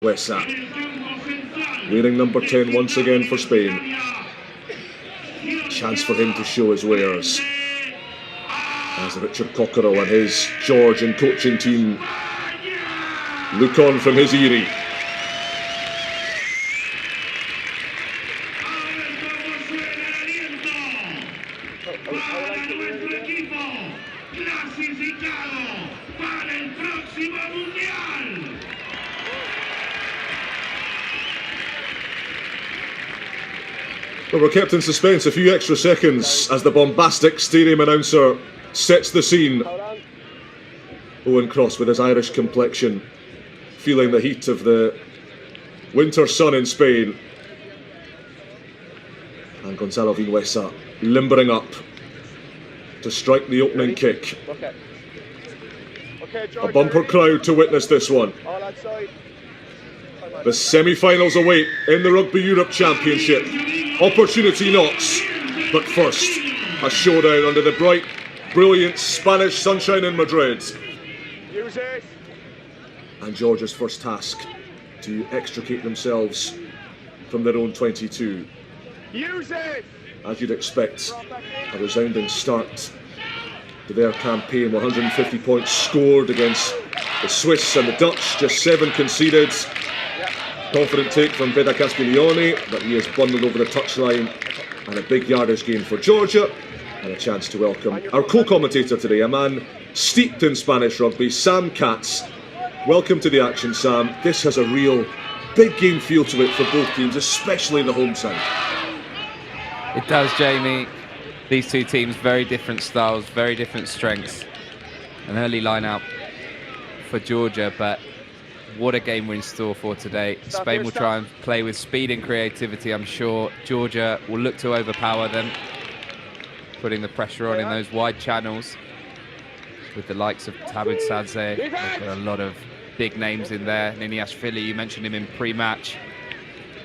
Wessa, wearing number 10 once again for Spain. Chance for him to show his wares as Richard Cockerell and his Georgian coaching team look on from his eyrie. Well, we're kept in suspense a few extra seconds as the bombastic stadium announcer sets the scene. Owen Cross with his Irish complexion, feeling the heat of the winter sun in Spain. And Gonzalo Vinuesa limbering up to strike the opening kick. A bumper crowd to witness this one. The semi-finals await in the Rugby Europe Championship. Opportunity knocks, but first, a showdown under the bright, brilliant Spanish sunshine in Madrid. And Georgia's first task to extricate themselves from their own 22. As you'd expect, a resounding start to their campaign. 150 points scored against the Swiss and the Dutch, just 7 conceded. Confident take from Beda Castiglione, but he is bundled over the touchline, and a big yardage gain for Georgia, and a chance to welcome our co-commentator today, a man steeped in Spanish rugby, Sam Katz. Welcome to the action, Sam. This has a real big game feel to it for both teams, especially the home side. It does, Jamie. These two teams, very different styles, very different strengths. An early line-out for Georgia, but what a game we're in store for today. Spain will try and play with speed and creativity, I'm sure. Georgia will look to overpower them, putting the pressure on in those wide channels with the likes of Tabid Sadze. They've got a lot of big names in there. Niniashvili, you mentioned him in pre-match.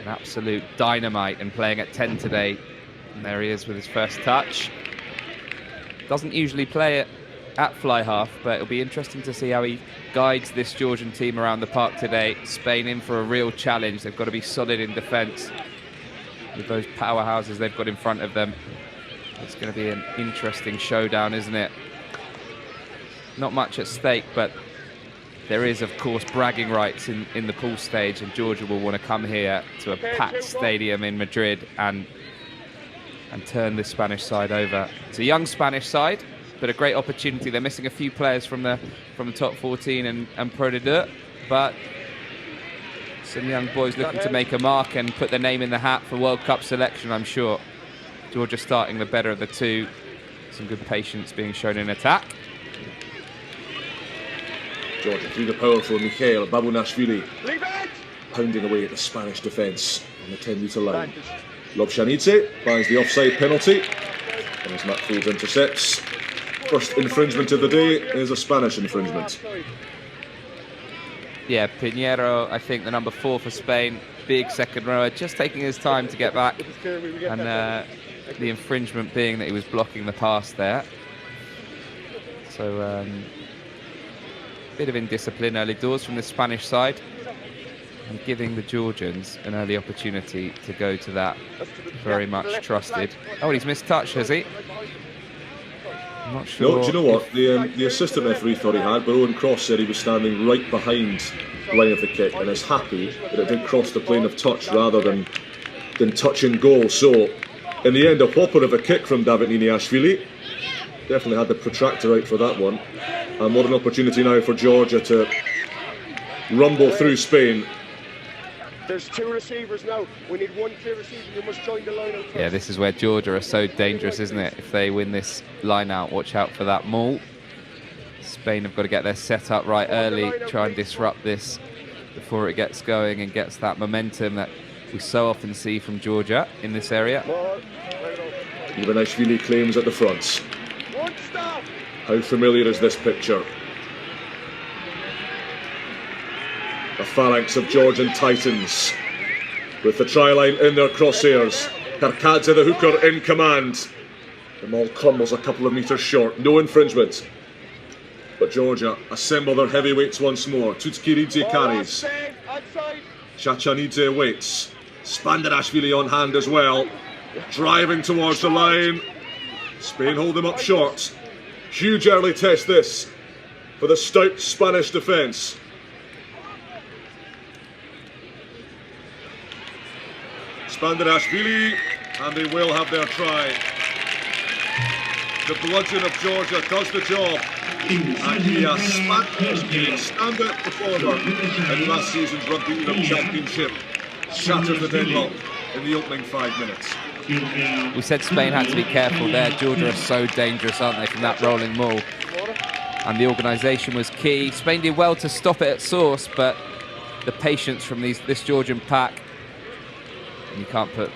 An absolute dynamite and playing at 10 today. And there he is with his first touch. Doesn't usually play it at fly half, but it'll be interesting to see how he guides this Georgian team around the park today. Spain in for a real challenge. They've got to be solid in defence with those powerhouses they've got in front of them. It's going to be an interesting showdown, isn't it? Not much at stake, but there is, of course, bragging rights in the pool stage, and Georgia will want to come here to a packed stadium in Madrid and turn this Spanish side over. It's a young Spanish side, but a great opportunity. They're missing a few players from the top 14 and Pro de Deux, but some young boys looking to make a mark and put their name in the hat for World Cup selection, I'm sure. Georgia starting the better of the two. Some good patience being shown in attack. Georgia through the powerful Mikhail Babunashvili, pounding away at the Spanish defence on the 10-metre line. Lobshanidze finds the offside penalty, and as Matt Fields intercepts. First infringement of the day is a Spanish infringement. Yeah, Pinheiro, I think the number 4 for Spain, big second rower, just taking his time to get back, and the infringement being that he was blocking the pass there. So bit of indiscipline early doors from the Spanish side, and giving the Georgians an early opportunity to go to that very much trusted. Oh, he's missed touch, has he? I'm not sure. No, do you know what? The assistant referee thought he had, but Owen Cross said he was standing right behind the line of the kick and is happy that it did cross the plane of touch rather than touch and goal. So, in the end, a whopper of a kick from David Niniashvili. Definitely had the protractor out for that one. And what an opportunity now for Georgia to rumble through Spain. There's 2 receivers now. We need 1 clear receiver. You must join the line out. Yeah, this is where Georgia are so dangerous, isn't it? If they win this line out, watch out for that maul. Spain have got to get their setup right early, try and disrupt this before it gets going and gets that momentum that we so often see from Georgia in this area. Ivanishvili claims at the front. How familiar is this picture? A phalanx of Georgian titans with the try-line in their crosshairs. Karkadze, the hooker, in command. The maul crumbles a couple of metres short. No infringement. But Georgia assemble their heavyweights once more. Tutskiridze carries. Chachanidze waits. Spandarashvili on hand as well. Driving towards the line. Spain hold them up short. Huge early test this for the stout Spanish defence. Spandarashvili, and they will have their try. The bludgeon of Georgia does the job. And he has standout performer in last season's Rugby Europe Championship. Shatters the deadlock in the opening 5 minutes. We said Spain had to be careful there. Georgia are so dangerous, aren't they, from that rolling maul? And the organisation was key. Spain did well to stop it at source, but the patience from this Georgian pack. And you can't put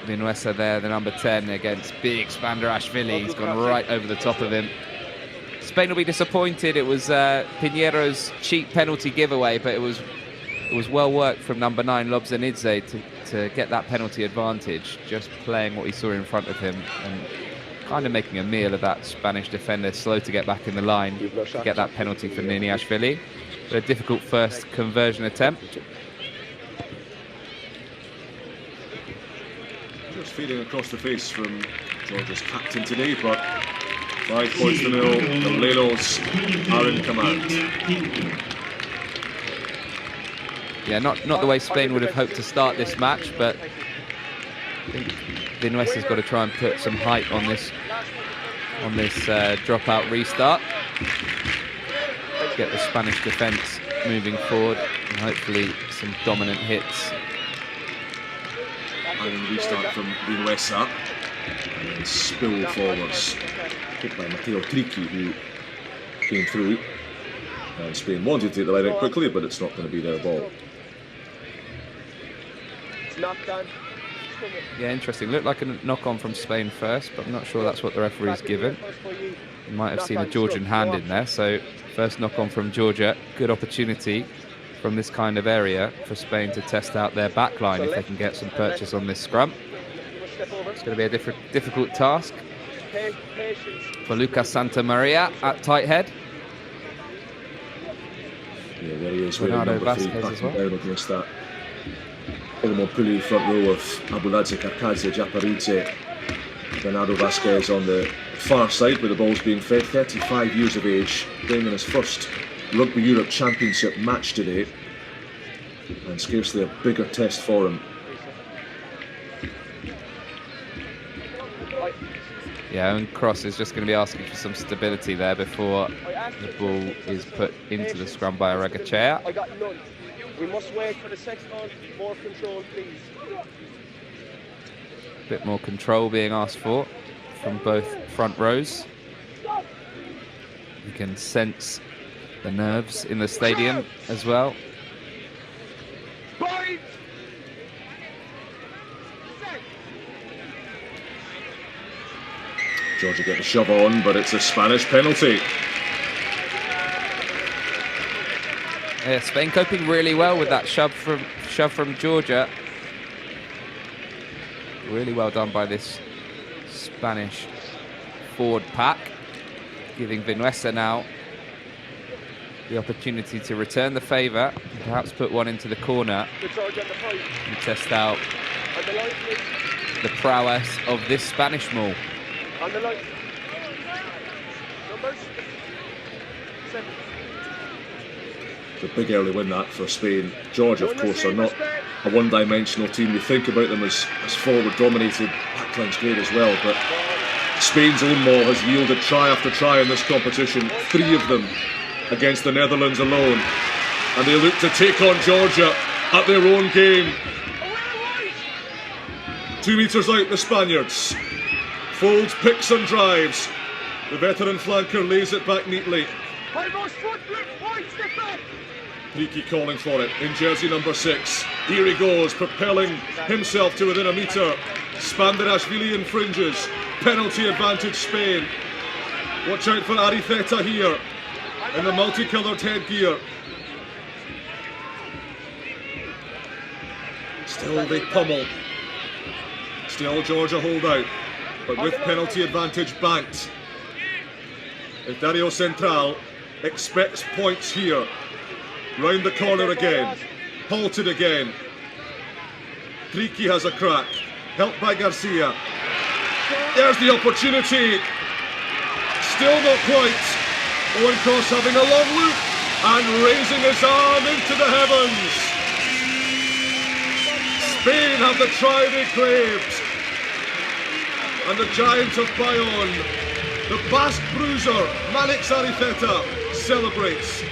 Vinuesa there, the number 10, against big Spandarashvili. He's gone right over the top of him. Spain will be disappointed. It was Pinheiro's cheap penalty giveaway, but it was well worked from number 9 Lobzanidze to get that penalty advantage, just playing what he saw in front of him and kind of making a meal of that Spanish defender, slow to get back in the line to get that penalty for Niniashvili. But a difficult first conversion attempt. Just feeding across the face from Georgia's captain today, but 5 points to 0. The Lelos are in command. Yeah, not the way Spain would have hoped to start this match, but I think Vinuesa's got to try and put some height on this dropout restart. Get the Spanish defence moving forward and hopefully some dominant hits. And restart from Vinuesa, and then spill forwards. Hit by Matteo Trichi, who came through. And Spain wanted to take the line out quickly, but it's not going to be their ball. Yeah, interesting. Looked like a knock-on from Spain first, but I'm not sure that's what the referee's given. You might have seen a Georgian hand in there, so first knock-on from Georgia. Good opportunity from this kind of area for Spain to test out their back line if they can get some purchase on this scrum. It's going to be a difficult task for Lucas Santamaria at tight head. Yeah, there he is, Bernardo number 3, Vasquez as backing well. down against that Olmo front row of Abuladze, Karkadze, Japaridze. Bernardo Vasquez on the far side where the ball's being fed, 35 years of age, playing in his first Rugby Europe Championship match today, and scarcely a bigger test for him. Yeah, and Cross is just going to be asking for some stability there before the ball is put into the scrum by Aragachea. I got none. We must wait for the sexton. More control, please. A bit more control being asked for from both front rows. You can sense the nerves in the stadium as well. Georgia get the shove on, but it's a Spanish penalty. Yeah, Spain coping really well with that shove from Georgia. Really well done by this Spanish forward pack, giving Vinuesa now the opportunity to return the favour and perhaps put one into the corner and test out the prowess of this Spanish maul. It's a big early win that for Spain. Georgia, of course, are not a one-dimensional team. You think about them as forward-dominated. Backline's great as well, but Spain's own maul has yielded try after try in this competition. 3 of them against the Netherlands alone. And they look to take on Georgia at their own game. 2 metres out, the Spaniards. Folds, picks and drives. The veteran flanker lays it back neatly. Tricky calling for it in jersey number 6. Here he goes, propelling himself to within a metre. Spandarashvili infringes. Penalty advantage Spain. Watch out for Arifeta here in the multicoloured headgear. Still they pummel. Still Georgia hold out, but with penalty advantage banked. Dario Central expects points here. Round the corner again. halted again. Tricky has a crack, helped by Garcia. There's the opportunity. Still not quite. Owen Cross having a long look and raising his arm into the heavens. Spain have the try they craved. And the giant of Bayonne, the Basque bruiser, Malik Zarifeta, celebrates.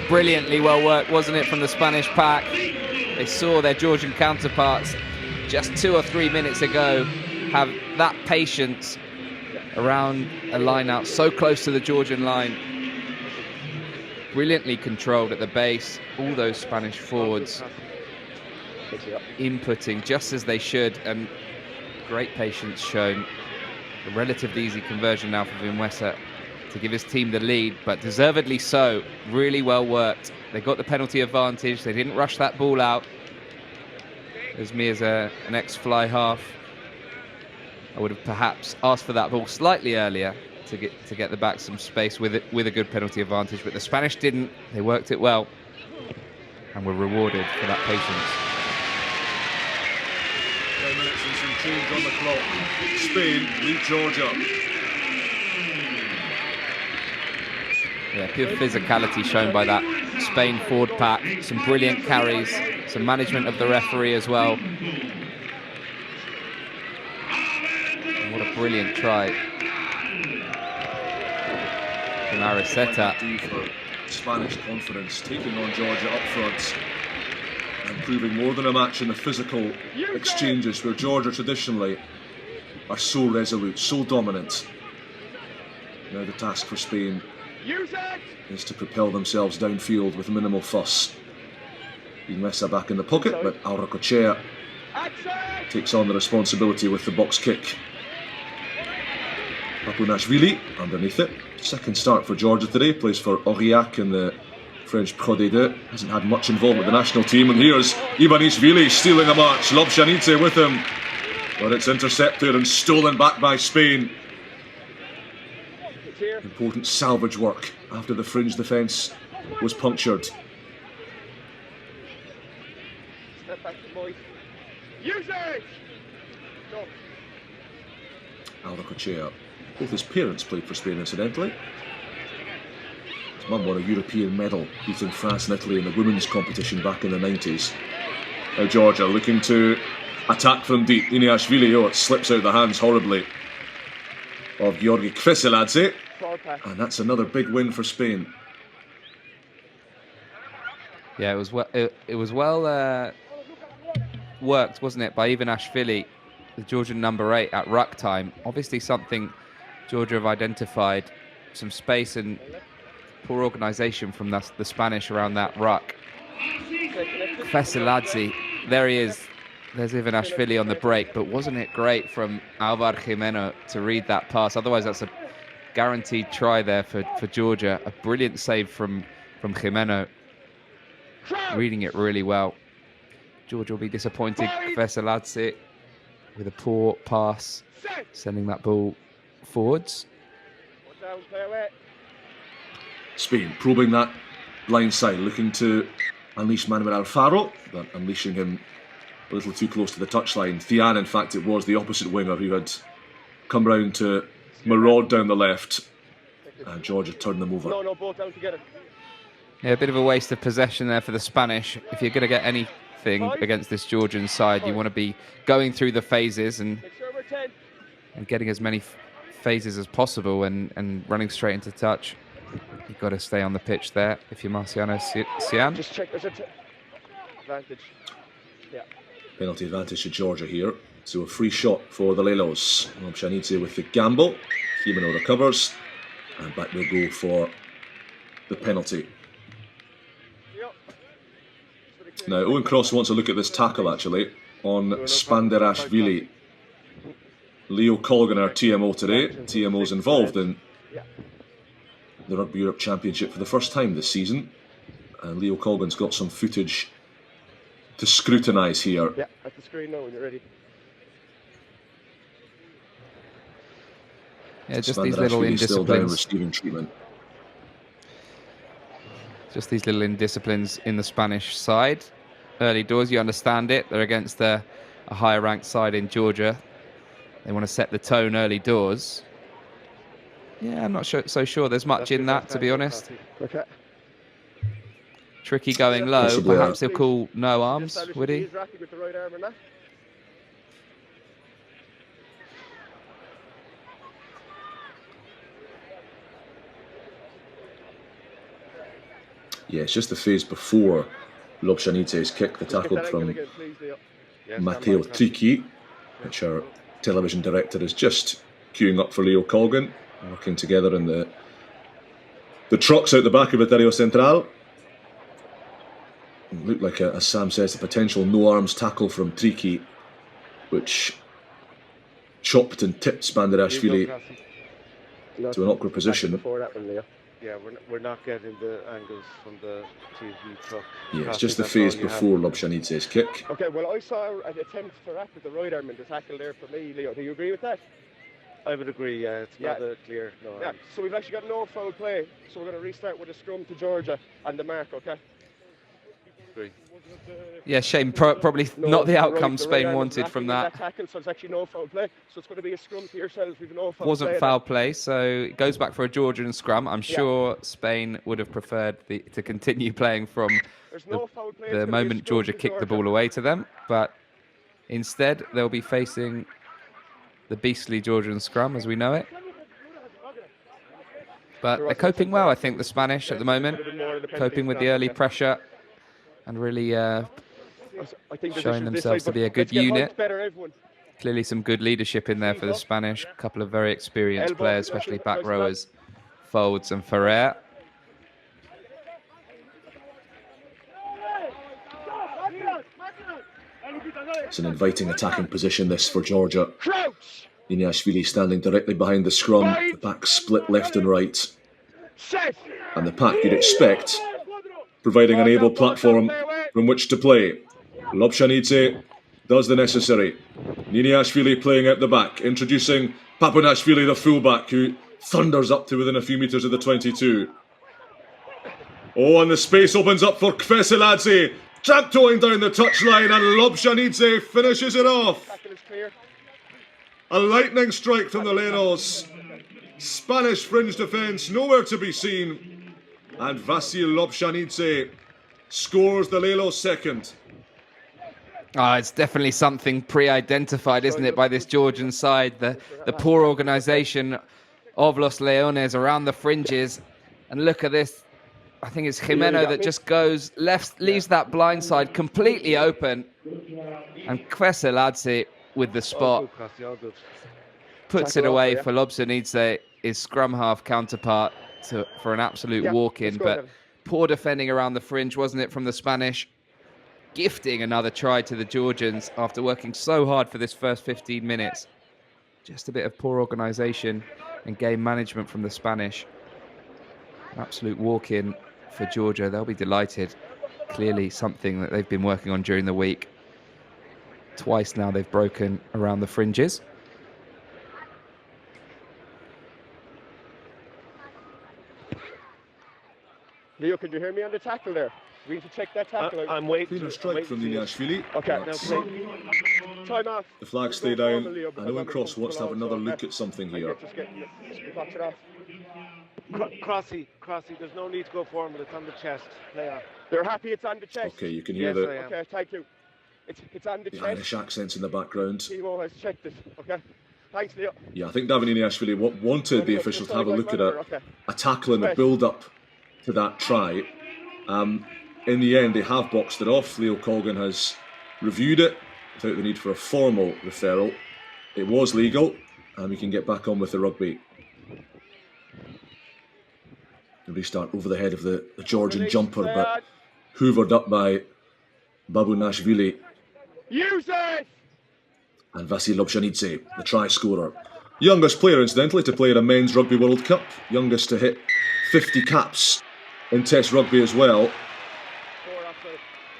Brilliantly well worked, wasn't it, from the Spanish pack? They saw their Georgian counterparts just 2 or 3 minutes ago have that patience around a line out so close to the Georgian line. Brilliantly controlled at the base, all those Spanish forwards inputting just as they should, and great patience shown. A relatively easy conversion now for Vinuesa to give his team the lead, but deservedly so. Really well worked. They got the penalty advantage. They didn't rush that ball out. As me as an ex-fly half, I would have perhaps asked for that ball slightly earlier to get the back some space with a good penalty advantage, but the Spanish didn't. They worked it well and were rewarded for that patience. 10 minutes and some change on the clock. Spain lead Georgia. Yeah, pure physicality shown by that Spain forward pack. Some brilliant carries, some management of the referee as well. And what a brilliant try from Araceta. Spanish confidence, taking on Georgia up front and proving more than a match in the physical exchanges where Georgia traditionally are so resolute, so dominant. Now the task for Spain is to propel themselves downfield with minimal fuss. Vinuesa back in the pocket, but Auracochea takes on the responsibility with the box kick. Papunashvili underneath it. Second start for Georgia today, plays for Aurillac in the French Pro D2. Hasn't had much involvement with the national team, and here's Ivanishvili stealing a march. Lobshanidze with him, but it's intercepted and stolen back by Spain. Important salvage work after the fringe defence was punctured. Auracochea. Both his parents played for Spain, incidentally. His mum won a European medal, beating France and Italy in the women's competition back in the 90s. Now Georgia looking to attack from deep. Iniashvili, oh, it slips out of the hands horribly of Georgi Kveseladze. And that's another big win for Spain. Yeah, it was well worked, wasn't it, by Ivanishvili, the Georgian number 8 at ruck time. Obviously something Georgia have identified, some space and poor organisation from the Spanish around that ruck. Kveseladze, there he is. There's Ivanishvili on the break, but wasn't it great from Alvar Jimeno to read that pass? Otherwise, that's a guaranteed try there for Georgia. A brilliant save from Jimeno, reading it really well. Georgia will be disappointed. Kveseladze with a poor pass, sending that ball forwards. Spain probing that blind side, looking to unleash Manuel Alfaro, but unleashing him a little too close to the touchline. Thian, in fact, it was the opposite winger who had come round to maraud down the left, and Georgia turned them over. No, both down together. Yeah, a bit of a waste of possession there for the Spanish. If you're going to get anything against this Georgian side, you want to be going through the phases and getting as many phases as possible and running straight into touch. You've got to stay on the pitch there if you're Marciano Cian. Just check, there's an advantage. Yeah. Penalty advantage to Georgia here. So a free shot for the Lelos. Lobshanidze with the gamble. Jimeno recovers. And back they'll go for the penalty. Now, Owen Cross wants to look at this tackle, actually, on Spanderashvili. Leo Colgan, our TMO today. TMO's involved in the Rugby Europe Championship for the first time this season. And Leo Colgan's got some footage to scrutinise here. Yeah, at the screen now when you're ready. Yeah, just these little indisciplines. Still down receiving treatment. Just these little indisciplines in the Spanish side. Early doors, you understand it. They're against a higher ranked side in Georgia. They want to set the tone early doors. Yeah, I'm not so sure there's much in that, to be honest. Okay. Tricky going low. Possibly, Perhaps he'll call no arms, would he? He's racking with the right arm or not. Yeah, it's just the phase before Lobshanidze's kick, the tackle from Matteo Trichi, which our television director is just queuing up for Leo Colgan, working together in the trucks out the back of Viterio Central. It looked like, as Sam says, a potential no-arms tackle from Trichi, which chopped and tipped Spanderashvili to an awkward position. Before that one, Leo. Yeah, we're not getting the angles from the TV truck. Yeah, it's just the phase before Lobshanidze's kick. Okay, well, I saw an attempt to rack with the right arm in the tackle there for me, Leo. Do you agree with that? I would agree, yeah. It's not a clear no. Yeah, so we've actually got no foul play, so we're going to restart with a scrum to Georgia and the mark, okay? Agree. Yeah, shame. Probably not the outcome Spain wanted from that. Tackle, so it's actually no foul play. So it's going to be a scrum to yourselves. We've no foul Wasn't play. foul play, so it goes back for a Georgian scrum. I'm sure Spain would have preferred to continue playing from the moment Georgia kicked the ball away to them. But instead, they'll be facing the beastly Georgian scrum as we know it. But they're coping well, I think, the Spanish at the moment. Coping with the early pressure. And really showing themselves to be a good unit. Clearly some good leadership in there for the Spanish. A couple of very experienced players, especially back rowers, Folds and Ferrer. It's an inviting attacking position, this, for Georgia. Iniashvili standing directly behind the scrum. The back split left and right. And the pack you'd expect, providing an able platform from which to play. Lobshanidze does the necessary. Niniashvili playing out the back, introducing Papunashvili, the fullback, who thunders up to within a few metres of the 22. Oh, and the space opens up for Kveseladze, tiptoeing down the touchline, and Lobshanidze finishes it off. A lightning strike from the Lenos. Spanish fringe defence nowhere to be seen. And Vasil Lobshanidze scores the Lelos second. Oh, it's definitely something pre-identified, isn't it, by this Georgian side. The poor organisation of Los Leones around the fringes. And look at this. I think it's Jimeno that just goes left, leaves that blind side completely open. And Kveseladze with the spot puts it away for Lobshanidze, his scrum half counterpart, for an absolute walk-in, but poor defending around the fringe, wasn't it, from the Spanish? Gifting another try to the Georgians after working so hard for this first 15 minutes. Just a bit of poor organisation and game management from the Spanish. An absolute walk-in for Georgia. They'll be delighted. Clearly something that they've been working on during the week. Twice now they've broken around the fringes. Leo, can you hear me on the tackle there? We need to check that tackle out. I'm waiting. Cleaner strike from Niniashvili. Okay. Time off. The flags stay down, and Owen Cross wants to have another look at something here. Crossy, there's no need to go forward, it's on the chest. Play on. They're happy it's on the chest. Okay, you can hear the Okay, thank you. It's on the chest. Irish accents in the background. Timo has checked it. Okay. Thanks, Leo. Yeah, I think Davin Iniashvili wanted the official to have a look at a tackle in the build-up to that try. In the end, they have boxed it off. Leo Colgan has reviewed it without the need for a formal referral. It was legal, and we can get back on with the rugby. The restart over the head of the Georgian jumper, but hoovered up by Babunashvili. Use it! And Vasil Lobshanidze, the try scorer. Youngest player, incidentally, to play in a men's Rugby World Cup. Youngest to hit 50 caps in Test rugby as well.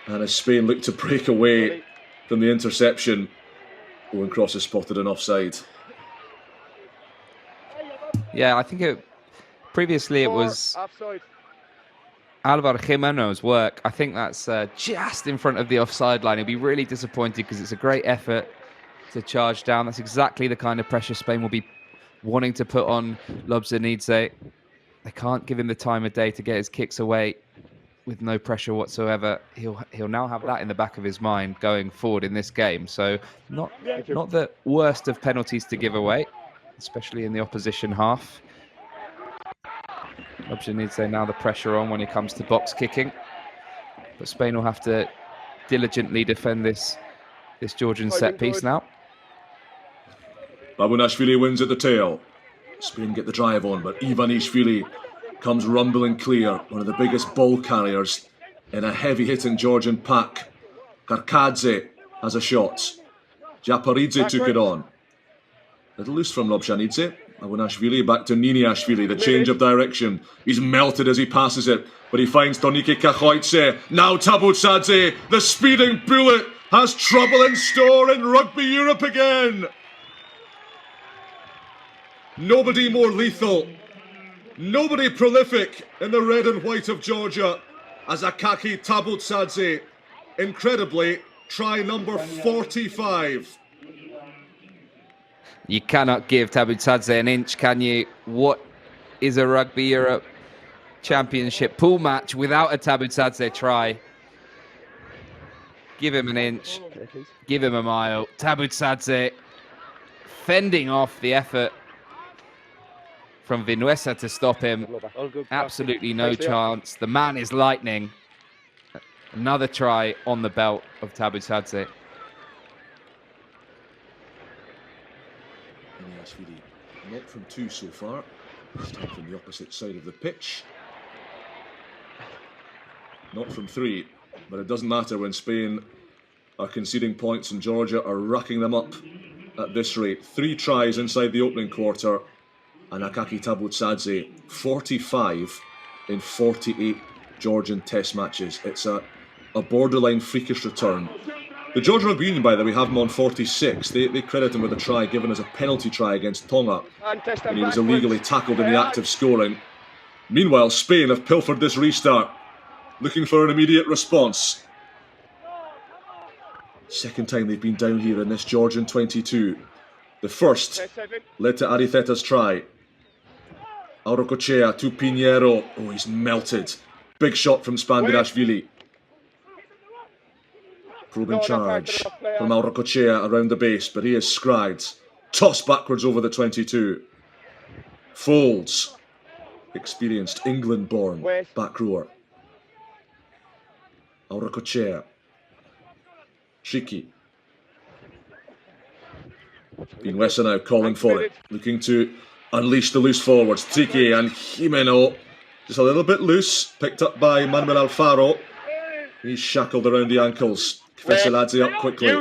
And as Spain looked to break away from the interception, Owen Cross has spotted an offside. Yeah, I think previously it was Alvaro Jimeno's work, I think that's just in front of the offside line. He'll be really disappointed because it's a great effort to charge down. That's exactly the kind of pressure Spain will be wanting to put on Lobzhenidze. They can't give him the time of day to get his kicks away with no pressure whatsoever. He'll now have that in the back of his mind going forward in this game. So not the worst of penalties to give away, especially in the opposition half. Lobzhenidze now the pressure on when it comes to box kicking. But Spain will have to diligently defend this Georgian set piece now. Babunashvili wins at the tail. Spain get the drive on, but Ivanishvili comes rumbling clear. One of the biggest ball carriers in a heavy-hitting Georgian pack. Karkadze has a shot. Japaridze took it on. Little loose from Lobzhenidze. Babunashvili back to Niniashvili. The change of direction. He's melted as he passes it, but he finds Tonike Kachoitse. Now Tabutsadze, the speeding bullet, has trouble in store in Rugby Europe again. Nobody more lethal, nobody prolific in the red and white of Georgia as Akaki Tabutsadze. Incredibly, try number 45. You cannot give Tabutsadze an inch, can you? What is a Rugby Europe Championship pool match without a Tabutsadze try? Give him an inch, give him a mile. Tabutsadze fending off the effort from Vinuesa to stop him. Absolutely no chance. The man is lightning. Another try on the belt of Tabutsadze. Not from two so far. Start from the opposite side of the pitch. Not from three, but it doesn't matter when Spain are conceding points and Georgia are racking them up at this rate. 3 tries inside the opening quarter, and Akaki Tabutsadze 45 in 48 Georgian test matches. It's a borderline freakish return. The Georgia Rugby Union, by the way, have him on 46. They credit him with a try given as a penalty try against Tonga when he was illegally tackled in the act of scoring. Meanwhile, Spain have pilfered this restart, looking for an immediate response. Second time they've been down here in this Georgian 22. The first led to Aritheta's try. Aurocochea to Pinheiro. Oh, he's melted. Big shot from Spandirashvili. Probing charge from Aurocochea around the base, but he is scried. Tossed backwards over the 22. Folds. Experienced England-born back rower. Aurocochea. Shiki. Vinuesa now calling for it, looking to unleash the loose forwards. Trique and Jimeno just a little bit loose, picked up by Manuel Alfaro. He's shackled around the ankles. Veseladze up quickly.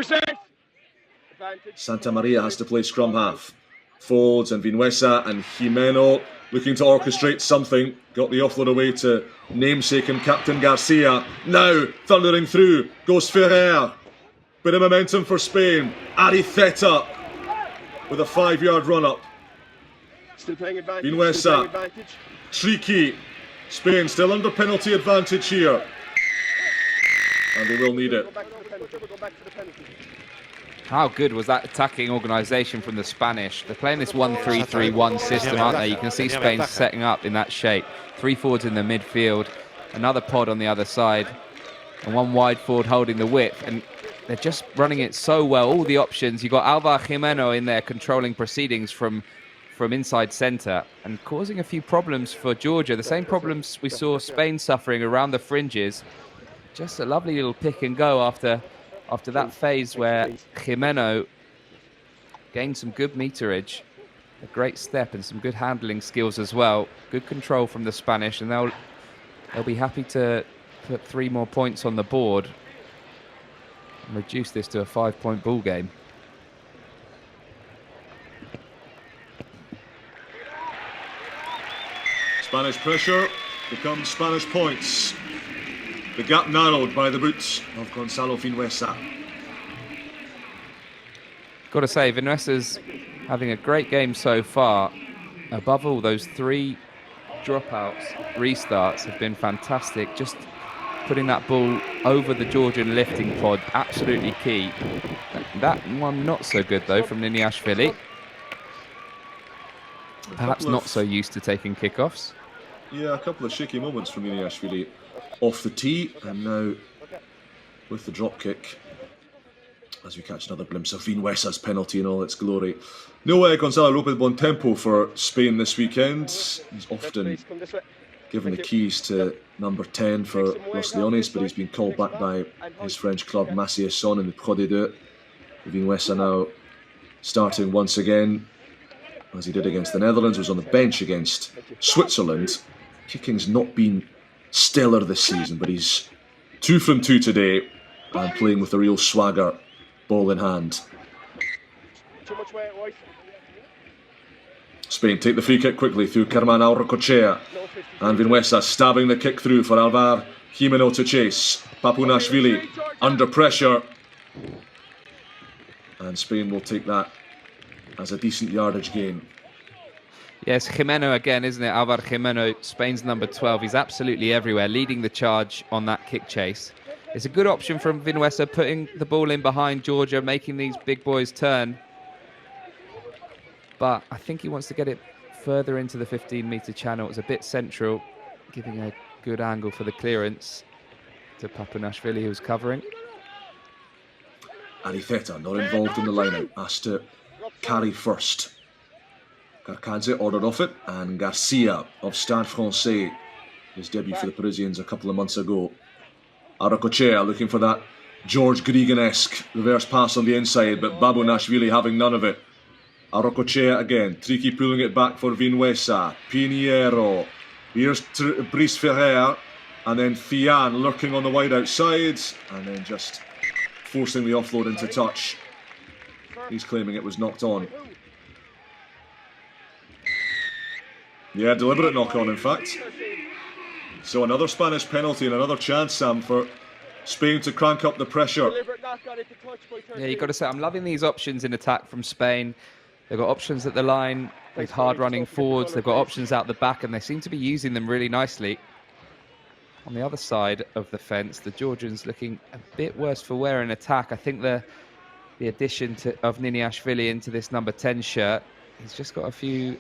Santa Maria has to play scrum half. Folds and Vinuesa and Jimeno looking to orchestrate something. Got the offload away to namesake and Captain Garcia. Now thundering through goes Ferrer. Bit of momentum for Spain. Aritheta with a 5-yard run-up. Vinuesa. Trique. Spain still under penalty advantage here. And they will need it. How good was that attacking organisation from the Spanish? They're playing this 1-3-3-1 system, aren't they? You can see Spain setting up in that shape. 3 forwards in the midfield, another pod on the other side, and 1 wide forward holding the width. And they're just running it so well. All the options. You've got Alvaro Jimeno in there controlling proceedings from inside centre and causing a few problems for Georgia. The same problems we saw Spain suffering around the fringes. Just a lovely little pick and go after that phase where Jimeno gained some good meterage, a great step and some good handling skills as well. Good control from the Spanish, and they'll be happy to put 3 more points on the board and reduce this to a 5-point ball game. Spanish pressure becomes Spanish points. The gap narrowed by the boots of Gonzalo Vinuesa. Got to say, Vinuesa's having a great game so far. Above all, those 3 dropouts, restarts have been fantastic. Just putting that ball over the Georgian lifting pod, absolutely key. That one not so good though from Niniashvili. Perhaps not so used to taking kickoffs. Yeah, a couple of shaky moments from Niniashvili off the tee, and now with the drop kick, as we catch another glimpse of Vinhuesa's penalty in all its glory. No way Gonzalo Lopez Bontempo for Spain this weekend. He's often given the keys to number 10 for Los Leones, but he's been called back by his French club Massy-Esson in the Pro D2. Vinhuesa now starting once again, as he did against the Netherlands, was on the bench against Switzerland. Kicking's not been stellar this season, but he's 2 from 2 today and playing with a real swagger, ball in hand. Spain take the free kick quickly through Kerman Aurcochea, and Vinhuesa stabbing the kick through for Alvar Jimeno to chase. Papunashvili under pressure, and Spain will take that as a decent yardage gain. Yes, Jimeno again, isn't it? Alvar Jimeno, Spain's number 12. He's absolutely everywhere, leading the charge on that kick chase. It's a good option from Vinhuesa, putting the ball in behind Georgia, making these big boys turn. But I think he wants to get it further into the 15-metre channel. It's a bit central, giving a good angle for the clearance to Papunashvili, who's covering. Aritheta not involved in the line-out, asked to carry first. Karkadze ordered off it, and Garcia of Stade Francais, his debut for the Parisians a couple of months ago. Aurcochea looking for that George Gregan-esque reverse pass on the inside, but Babunashvili having none of it. Aurcochea again, Tricky pulling it back for Vinhuesa. Pinheiro, here's Brice Ferrer, and then Thian lurking on the wide outside, and then just forcing the offload into touch. He's claiming it was knocked on. Yeah, deliberate knock on in fact. So another Spanish penalty and another chance, Sam, for Spain to crank up the pressure. Yeah, you've got to say, I'm loving these options in attack from Spain. They've got options at the line with hard-running forwards. They've got options out the back, and they seem to be using them really nicely. On the other side of the fence, the Georgians looking a bit worse for wear in attack. I think the addition of Niniashvili into this number 10 shirt, he's just got a few,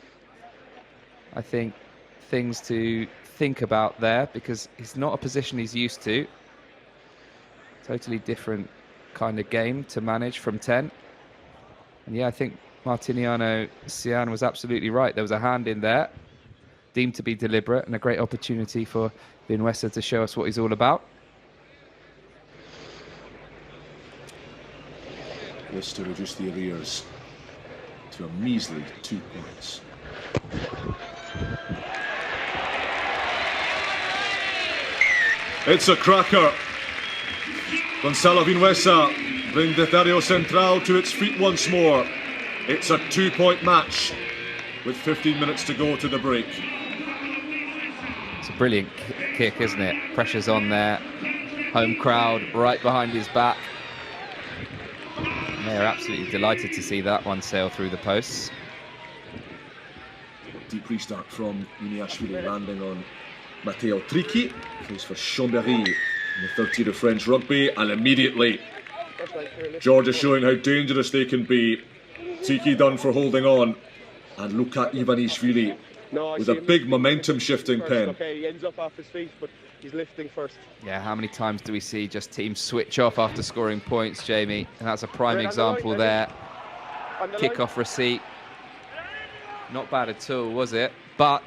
I think, things to think about there, because it's not a position he's used to. Totally different kind of game to manage from 10. And yeah, I think Martiniano Sian was absolutely right. There was a hand in there, deemed to be deliberate, and a great opportunity for Vinhuesa to show us what he's all about. This to reduce the arrears to a measly 2 points. It's a cracker. Gonzalo Vinhuesa brings the Dario Central to its feet once more. It's a 2-point match with 15 minutes to go to the break. It's a brilliant kick, isn't it? Pressure's on there. Home crowd right behind his back. And they're absolutely delighted to see that one sail through the posts. Deep restart from Niniashvili, landing on Matteo Tricky, plays for Chambéry in the third tier of French rugby, and immediately Georgia showing how dangerous they can be. Tricky done for holding on, and Luka Ivanishvili with a big momentum shifting pen. Okay, he ends up off his feet, but he's lifting first. Yeah, how many times do we see just teams switch off after scoring points, Jamie? And that's a prime example there. Kick-off receipt. Not bad at all, was it? But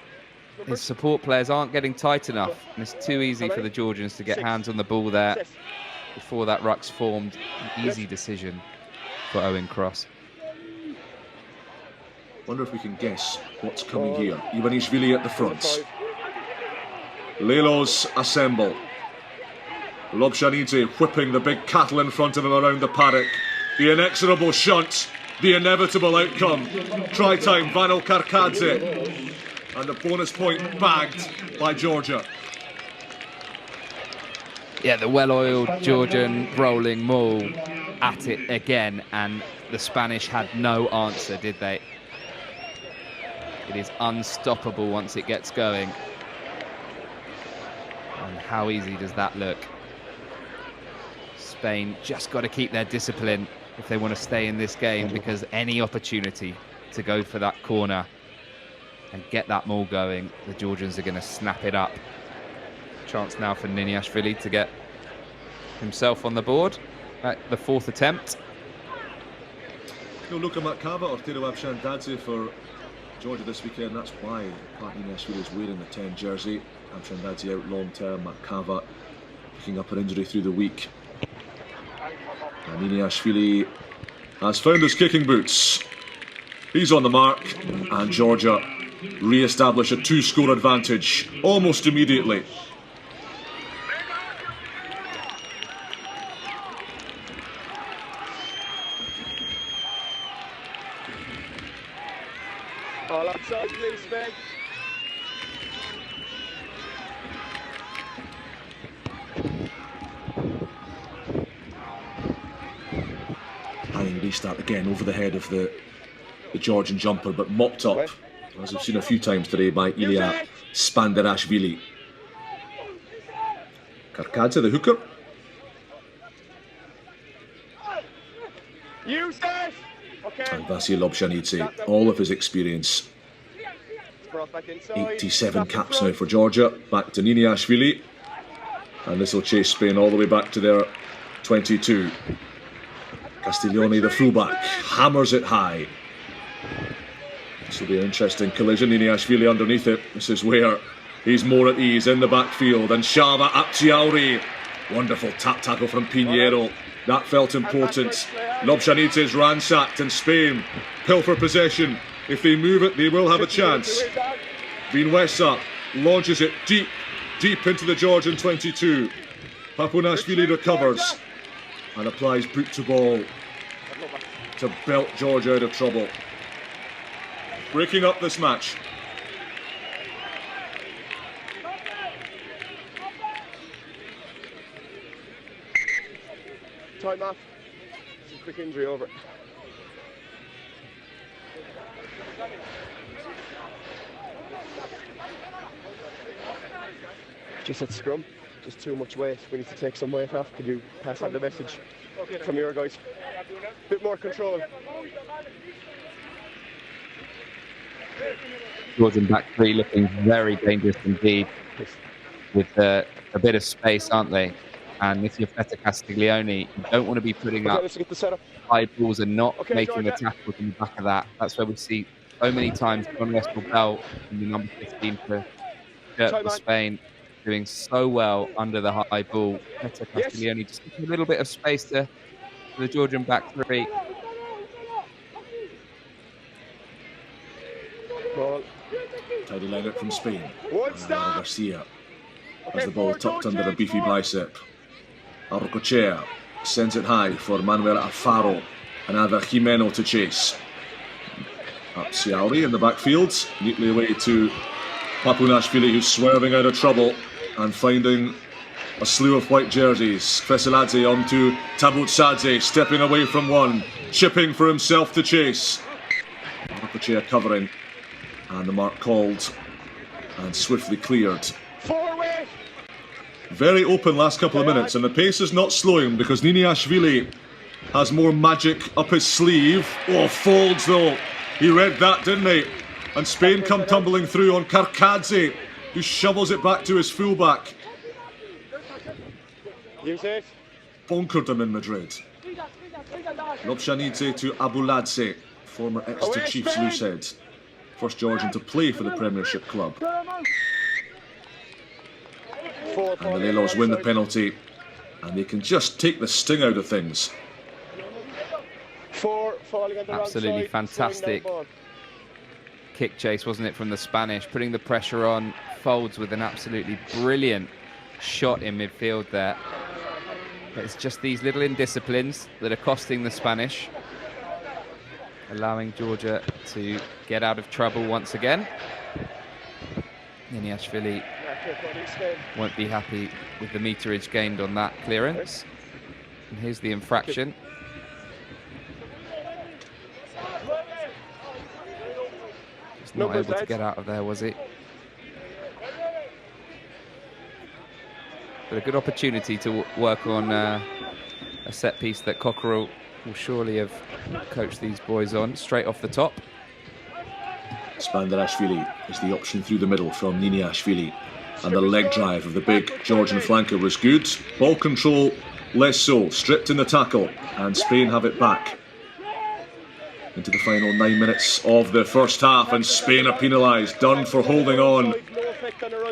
his support players aren't getting tight enough, and it's too easy for the Georgians to get hands on the ball there before that ruck's formed. An easy decision for Owen Cross. Wonder if we can guess what's coming here. Ivanishvili at the front. Lelos assemble. Lobshanidze whipping the big cattle in front of him around the paddock. The inexorable shunt. The inevitable outcome. Try time, Vanel Karkadze. And the bonus point bagged by Georgia. Yeah, the well-oiled Georgian rolling maul at it again, and the Spanish had no answer, did they? It is unstoppable once it gets going. And how easy does that look? Spain just got to keep their discipline if they want to stay in this game, because any opportunity to go for that corner and get that maul going, the Georgians are going to snap it up. Chance now for Niniashvili to get himself on the board at the 4th attempt. No Luka Matkava or Tero Abshandadze for Georgia this weekend. That's why Pat Niniashvili is wearing the 10 jersey. Abshandadze out long term, Matkava picking up an injury through the week. And Niniashvili has found his kicking boots. He's on the mark, and Georgia re-establish a 2-score advantage almost immediately. All outside, please, Meg. Hanging restart again over the head of the Georgian jumper, but mopped up, as we've seen a few times today, by Ilya Spanderashvili. Karkadze, the hooker. Use it! Okay. And Vasil Lobshanidze, all of his experience. Brought back inside. 87 caps now for Georgia. Back to Niniashvili. And this will chase Spain all the way back to their 22. Castiglione, the fullback, hammers it high. This will be an interesting collision. Niniashvili underneath it. This is where he's more at ease in the backfield. And Shava Apciauri. Wonderful tap tackle from Pinheiro. That felt important. Lobshanidze is ransacked, and Spain pilfer possession. If they move it, they will have a chance. Vinuesa launches it deep into the Georgian 22. Papunashvili recovers and applies boot to ball to belt Georgia out of trouble. Breaking up this match. Time off. Just a quick injury over. Just at scrum, just too much weight. We need to take some weight off. Could you pass on the message from your guys? Bit more control. Georgian back three looking very dangerous indeed, with a bit of space, aren't they? And if you're Feta Castiglione, you don't want to be putting up high balls and not making the tackles in the back of that. That's where we see so many times John Westall Bell in the number 15 for Spain doing so well under the high ball. Feta Castiglione just a little bit of space to the Georgian back three. Tidy line out from Spain. Garcia has the ball tucked under a beefy bicep. Arcochea sends it high for Manuel Alfaro. Another Jimeno to chase. Apciauri in the backfield, neatly away to Papunashvili, who's swerving out of trouble and finding a slew of white jerseys. Veseladze on to Tabutsadze, stepping away from one, chipping for himself to chase. Arcochea covering, and the mark called and swiftly cleared. Forward! Very open last couple of minutes, and the pace is not slowing because Niniashvili has more magic up his sleeve. Oh, folds though. He read that, didn't he? And Spain come tumbling through on Karkadze, who shovels it back to his fullback. Use it. Bunkered them in Madrid. Lobshanidze to Abuladze, former Exeter Chiefs loosehead. First Georgian to play for the Premiership club. And the Lelos win the penalty, and they can just take the sting out of things. Absolutely fantastic kick chase, wasn't it, from the Spanish, putting the pressure on. Folds with an absolutely brilliant shot in midfield there. But it's just these little indisciplines that are costing the Spanish, allowing Georgia to get out of trouble once again. Niniashvili won't be happy with the meterage gained on that clearance. And here's the infraction. Just not able to get out of there, was he? But a good opportunity to work on a set piece that Cockerell will surely have coached these boys on, straight off the top. Spandarashvili is the option through the middle from Niniashvili. And the leg drive of the big Georgian flanker was good. Ball control, less so. Stripped in the tackle, and Spain have it back. Into the final 9 minutes of the first half, and Spain are penalised. Done for holding on.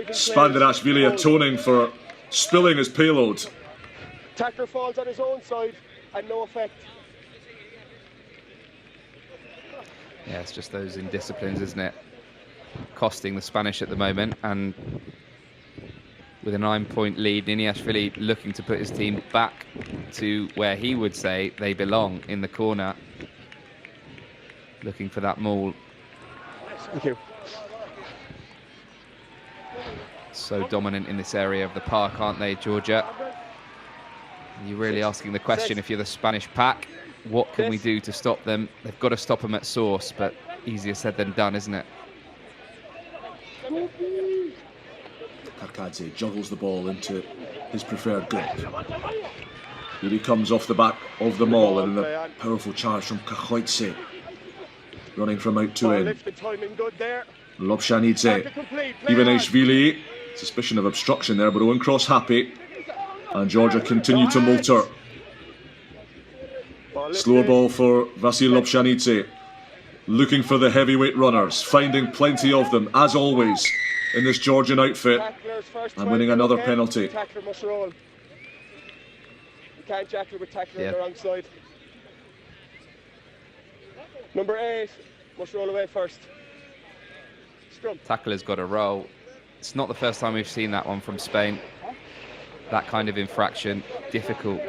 Spandarashvili atoning for spilling his payload. Tackler falls on his own side and no effect. Yeah, it's just those indisciplines, isn't it? Costing the Spanish at the moment, and with a 9-point lead, Niniashvili looking to put his team back to where he would say they belong, in the corner. Looking for that maul. Thank you. So dominant in this area of the park, aren't they, Georgia? You're really asking the question, if you're the Spanish pack, what can we do to stop them? They've got to stop them at source, but easier said than done, isn't it? Karkadze juggles the ball into his preferred grip. Here he comes off the back of the maul, and then a powerful charge from Kachoitse. Running from out to in. Lobshanidze. Ivanishvili. Suspicion of obstruction there, but Owen Cross happy. And Georgia continue to moulter. Slower ball for Vasil Lobshanidze. Looking for the heavyweight runners. Finding plenty of them, as always, in this Georgian outfit. And winning another penalty. Tackler must roll. You can't tackle with tackler on the wrong side. Number 8 must roll away first. Scrum. Tackler's got a roll. It's not the first time we've seen that one from Spain. That kind of infraction, difficult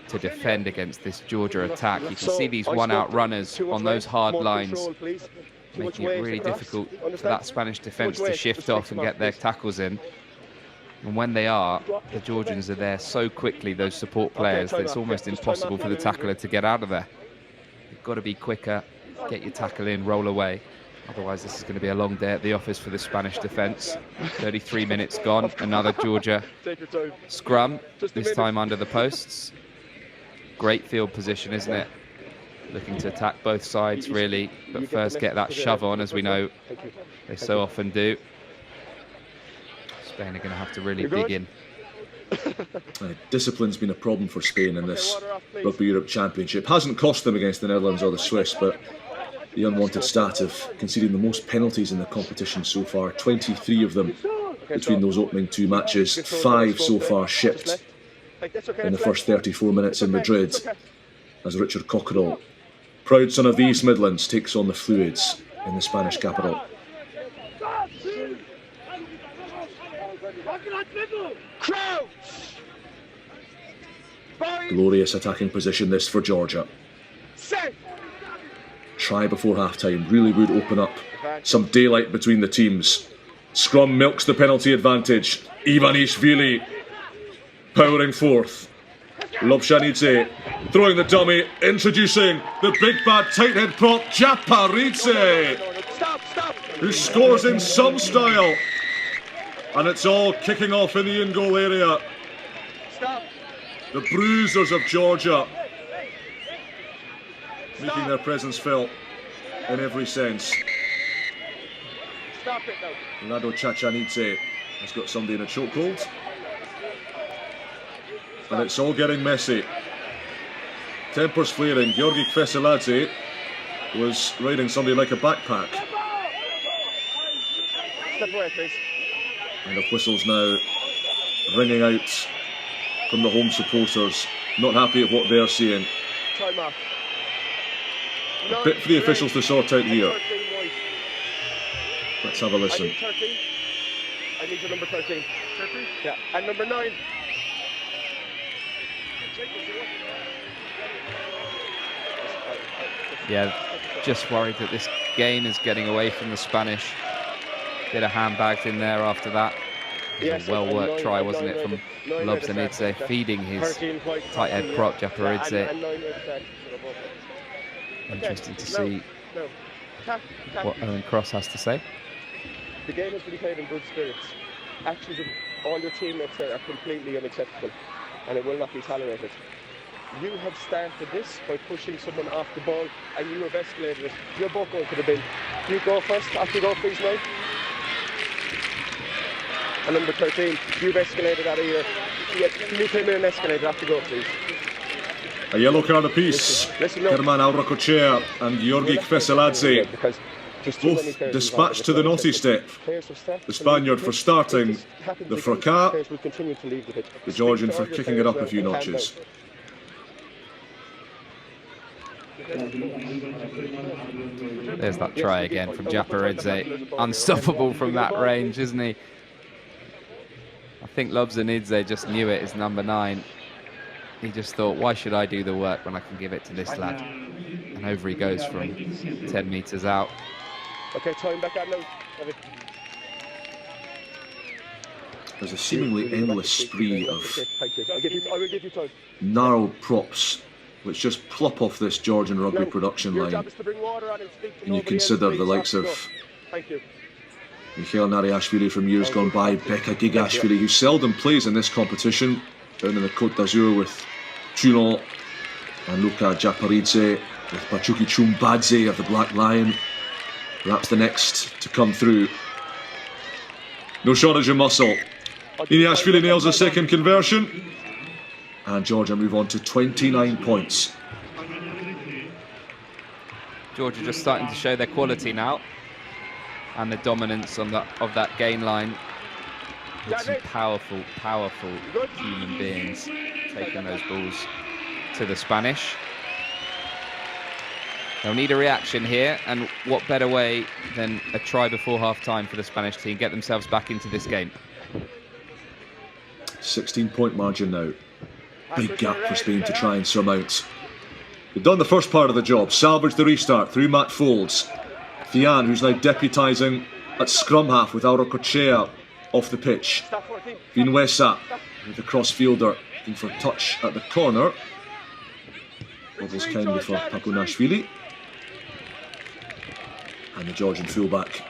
to defend against this Georgia attack. You can see these one-out runners on those hard lines, making it really difficult for that Spanish defence to shift off and get their tackles in. And when they are, the Georgians are there so quickly, those support players, that it's almost impossible for the tackler to get out of there. You've got to be quicker, get your tackle in, roll away. Otherwise, this is going to be a long day at the office for the Spanish defence. 33 minutes gone. Another Georgia scrum, this time under the posts. Great field position, isn't it? Looking to attack both sides, really. But first get that shove on, as we know they so often do. Spain are going to have to really dig in. Discipline's been a problem for Spain in this Rugby Europe Championship. Hasn't cost them against the Netherlands or the Swiss, but the unwanted stat of conceding the most penalties in the competition so far. 23 of them between those opening 2 matches. 5 so far shipped in the first 34 minutes in Madrid, as Richard Cockerell, proud son of the East Midlands, takes on the fluids in the Spanish capital. Glorious attacking position this for Georgia. Try before half-time really would open up some daylight between the teams. Scrum milks the penalty advantage. Ivanishvili powering forth. Lobshanidze throwing the dummy, introducing the big bad tight head prop, Japaridze, who scores in some style. And it's all kicking off in the in-goal area. The bruisers of Georgia making their presence felt in every sense. Rado Chachanidze has got somebody in a chokehold. And it's all getting messy. Tempers flaring. Georgi Kveseladze was riding somebody like a backpack. Step away, please. And the whistles now ringing out from the home supporters. Not happy at what they're seeing. Time off. A bit for the officials to sort out here. Let's have a listen. I need 13. I need your number 13. 13? Yeah, and number 9. Yeah, just worried that this game is getting away from the Spanish. Bit of handbags in there after that. Yes, a well-worked try, wasn't it, from Lobshanidze, feeding his tight head prop, Japaridze. Interesting to see what Owen Cross has to say. The game has been played in good spirits. Actions of all your teammates there are completely unacceptable, and it will not be tolerated. You have started this by pushing someone off the ball, and you have escalated it. You're both going to the bin. You go first. Off you go, please, now. And number 13, you've escalated out of here. You came in and escalated. Off you go, please. A yellow card apiece. German Auracochea and Georgi Kveseladze. Both dispatched to the naughty step. The Spaniard for starting the fracas, the Georgian for kicking it up a few notches. There's that try again from Japaridze. Unstoppable from that range, isn't he? I think Lobzanidze just knew it as number 9. He just thought, why should I do the work when I can give it to this lad? And over he goes from 10 metres out. Okay, time back out now. There's a seemingly endless spree of narrow props which just plop off this Georgian rugby production line. And you consider the likes of Mikhail Nariashvili from years gone by, Beka Gigashvili, who seldom plays in this competition, down in the Côte d'Azur with Toulon, and Luka Japaridze with Pachuki Chumbadze of the Black Lion. Perhaps the next to come through. No shortage of muscle. Iniashvili nails a second conversion. And Georgia move on to 29 points. Georgia just starting to show their quality now. And the dominance on of that gain line. With some powerful, powerful human beings taking those balls to the Spanish. They'll need a reaction here, and what better way than a try before half-time for the Spanish team, get themselves back into this game. 16-point margin now. Big gap for Spain to try and surmount. They've done the first part of the job, salvaged the restart through Matt Folds. Thian, who's now deputising at scrum half with Auracochea off the pitch. Vinuesa with the cross-fielder looking for touch at the corner. Bubbles kindly for Papunashvili. And the Georgian fullback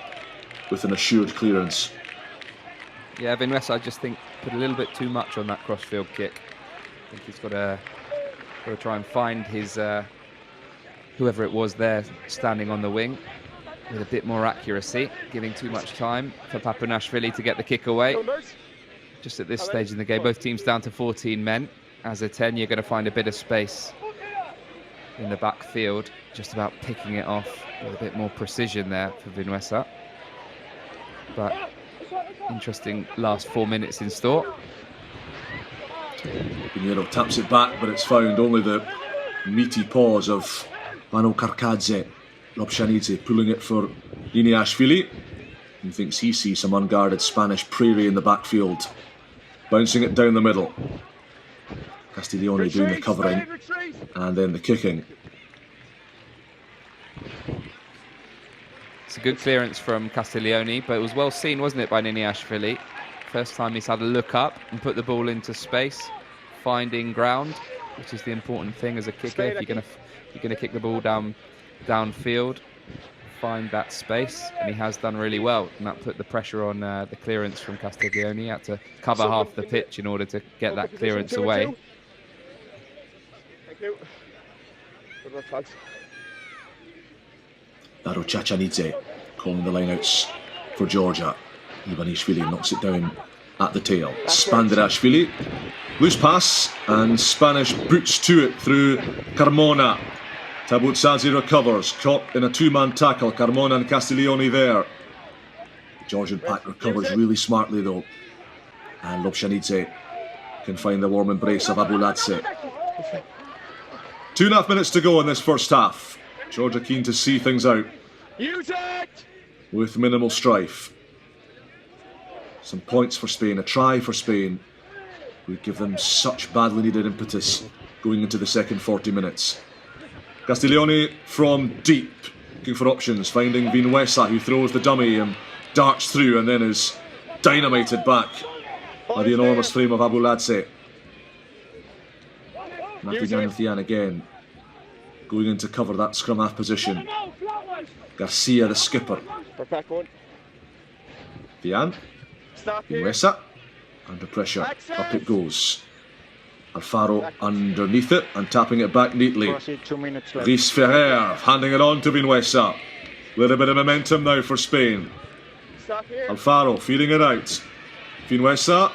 with an assured clearance. Yeah, Vinuesa, I just think, put a little bit too much on that cross-field kick. I think he's got to try and find his whoever it was there standing on the wing with a bit more accuracy, giving too much time for Papunashvili to get the kick away. Just at this stage in the game, both teams down to 14 men. As a 10, you're going to find a bit of space in the backfield, just about picking it off with a bit more precision there for Vinuesa. But interesting last 4 minutes in store. Pinheiro taps it back, but it's found. Only the meaty paws of Vano Karkadze. Lobzhanidze pulling it for Iniashvili. He thinks he sees some unguarded Spanish prairie in the backfield. Bouncing it down the middle. Castiglione doing the covering and then the kicking. It's a good clearance from Castiglione, but it was well seen, wasn't it, by Iniashvili? First time he's had a look up and put the ball into space, finding ground, which is the important thing as a kicker. If you're going to kick the ball downfield, find that space, and he has done really well. And that put the pressure on the clearance from Castiglione. He had to cover half the pitch in order to get that clearance away. Thank you. Good work, lads. Daro Chachanidze calling the lineouts for Georgia. Ivanishvili knocks it down at the tail. Spanderashvili, loose pass, and Spanish boots to it through Carmona. Tabutsadze recovers, caught in a two-man tackle. Carmona and Castiglione there. The Georgian pack recovers really smartly though. And Lobzhanidze can find the warm embrace of Abuladze. 2.5 minutes to go in this first half. Georgia keen to see things out with minimal strife. Some points for Spain, a try for Spain would give them such badly needed impetus going into the second 40 minutes. Castiglione from deep, looking for options, finding Vinuesa, who throws the dummy and darts through and then is dynamited back by the enormous frame of Abuladze. Matthew Thian again going in to cover that scrum half position. Garcia, the skipper. We're back one. Vian. Stop here. Vinuesa. Under pressure. Up it goes. Alfaro underneath it and tapping it back neatly. 2 minutes left. Rhys Ferrer handing it on to Vinuesa. Little bit of momentum now for Spain. Stop here. Alfaro feeding it out. Vinuesa.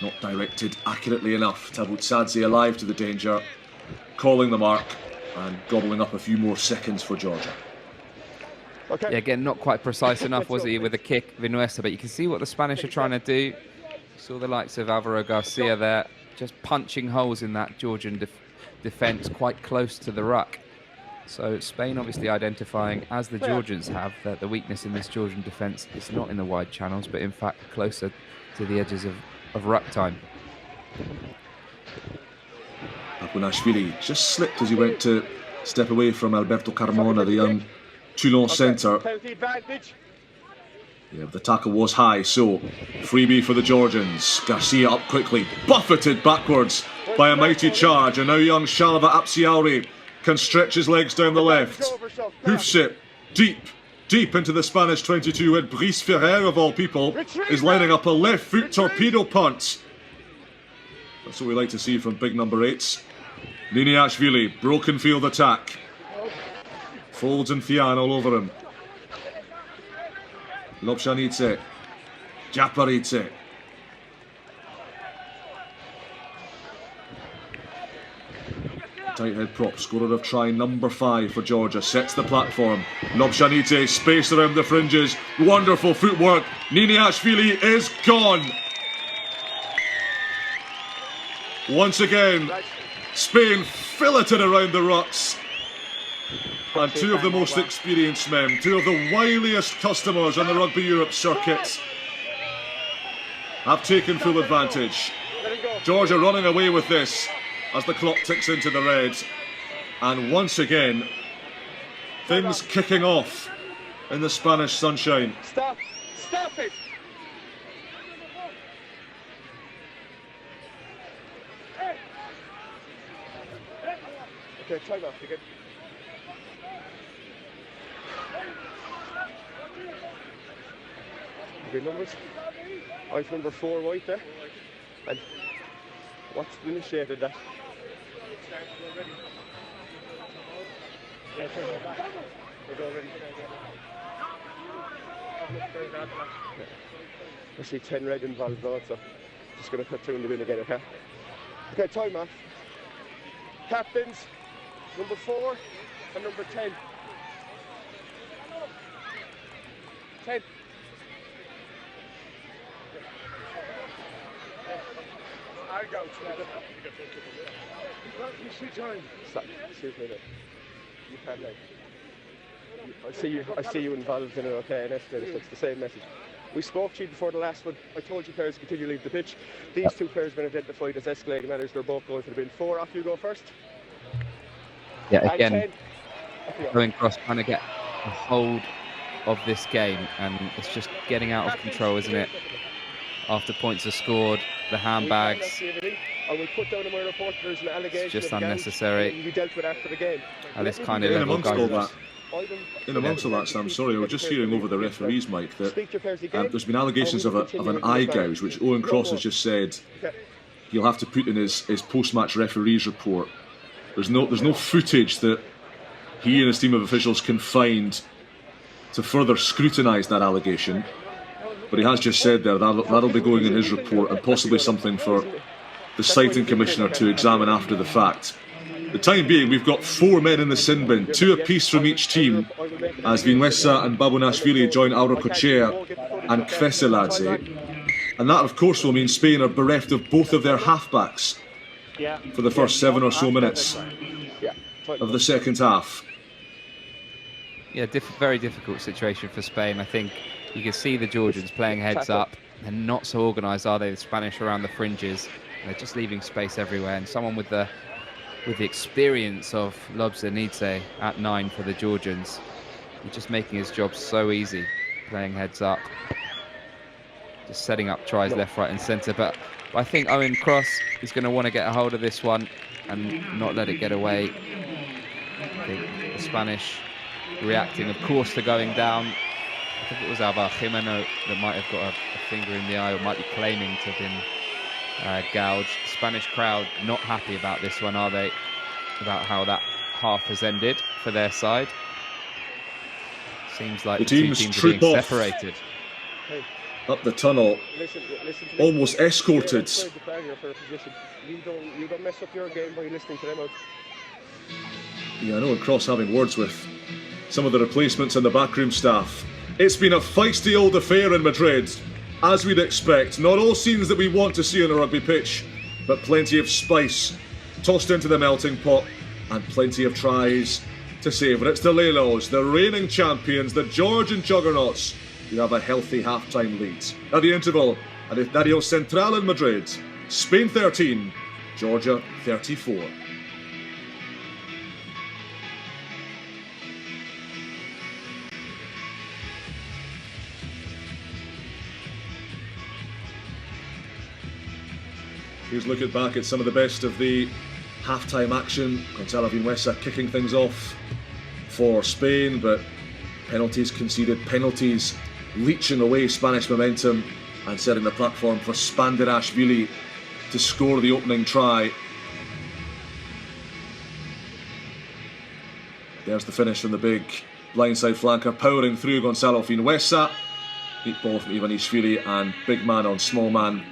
Not directed accurately enough. Tabutsadze alive to the danger. Calling the mark and gobbling up a few more seconds for Georgia. Okay. Yeah, again, not quite precise enough, was he, with a kick, Vinuesa, but you can see what the Spanish are trying to do. Saw the likes of Alvaro Garcia there, just punching holes in that Georgian defence quite close to the ruck. So Spain obviously identifying, as the Georgians have, that the weakness in this Georgian defence is not in the wide channels, but in fact closer to the edges of ruck time. Abunashvili just slipped as he went to step away from Alberto Carmona, the young Toulon centre. Penalty advantage. Yeah, the tackle was high, so freebie for the Georgians. Garcia up quickly, buffeted backwards by a mighty charge, and now young Shalva Apsiauri can stretch his legs down the left. Hoofs it deep into the Spanish 22, and Rhys Ferrer, of all people, is lining up a left foot torpedo punt. That's what we like to see from big number 8s. Niniashvili, broken field attack. Folds and Fian all over him. Lobshanidze, Japaridze. Tight head prop, scorer of try number 5 for Georgia, sets the platform. Lobshanidze, space around the fringes, wonderful footwork. Niniashvili is gone. Once again, Spain filleted around the rucks. And two of the most experienced men, two of the wiliest customers on the Rugby Europe circuit, have taken full advantage. Georgia running away with this as the clock ticks into the red. And once again, things kicking off in the Spanish sunshine. Stop it. Okay, time off again. Okay, numbers. I've number 4 right there. And what's initiated that? I see 10 red involved also. Just going to put 2 in the bin again, okay? Okay, time off. Captains, number 4 and number 10. 10. I go. Stop. Excuse me. You can't like. I see you involved in it, okay, and it's the same message. We spoke to you before the last one. I told you players continue to leave the pitch. These 2 players have been identified as escalating matters. They're both going for the bin. 4, off you go first. Yeah, again, going across, trying to get a hold of this game, and it's just getting out of control, isn't it? After points are scored, the handbags. It's just unnecessary. We dealt with after the game. At this kind of In level, amongst all guys. that, in amongst all that, Sam, sorry, I was just hearing over the referee's mic that there's been allegations of an eye gouge, which Owen Cross has just said he'll have to put in his post-match referee's report. There's no footage that he and his team of officials can find to further scrutinise that allegation, but he has just said there that'll be going in his report, and possibly something for the citing commissioner to examine after the fact. The time being, we've got 4 men in the sin bin, 2 apiece from each team, as Vinuesa and Babunashvili join Aurokochea and Kveseladze. And that, of course, will mean Spain are bereft of both of their halfbacks for the first 7 or so minutes of the second half. Yeah, very difficult situation for Spain. I think you can see the Georgians playing heads up. They're not so organised, are they? The Spanish around the fringes. They're just leaving space everywhere. And someone with the experience of Lobshanidze at 9 for the Georgians, he's just making his job so easy, playing heads up, just setting up tries left, right and centre. But I think Owen Cross is going to want to get a hold of this one and not let it get away. I think the Spanish reacting, of course, to going down. I think it was Alvar Jimeno that might have got a finger in the eye, or might be claiming to have been gouged. Spanish crowd not happy about this one, are they? About how that half has ended for their side. Seems like the two teams are being separated. Up the tunnel, Listen almost escorted. You don't mess up your game by listening to them out. Yeah, I know, and Cross having words with some of the replacements and the backroom staff. It's been a feisty old affair in Madrid, as we'd expect. Not all scenes that we want to see on a rugby pitch, but plenty of spice tossed into the melting pot, and plenty of tries to savour. It's the Lelos, the reigning champions, the Georgian juggernauts, who have a healthy half-time lead. At the interval, at Estadio Central in Madrid, Spain 13, Georgia 34. Here's looking back at some of the best of the half-time action. Gonzalo Vinuesa kicking things off for Spain, but penalties conceded, penalties leeching away Spanish momentum and setting the platform for Spanderashvili to score the opening try. There's the finish from the big blindside flanker, powering through Gonzalo Vinuesa. Neat ball from Ivanishvili, and big man on small man.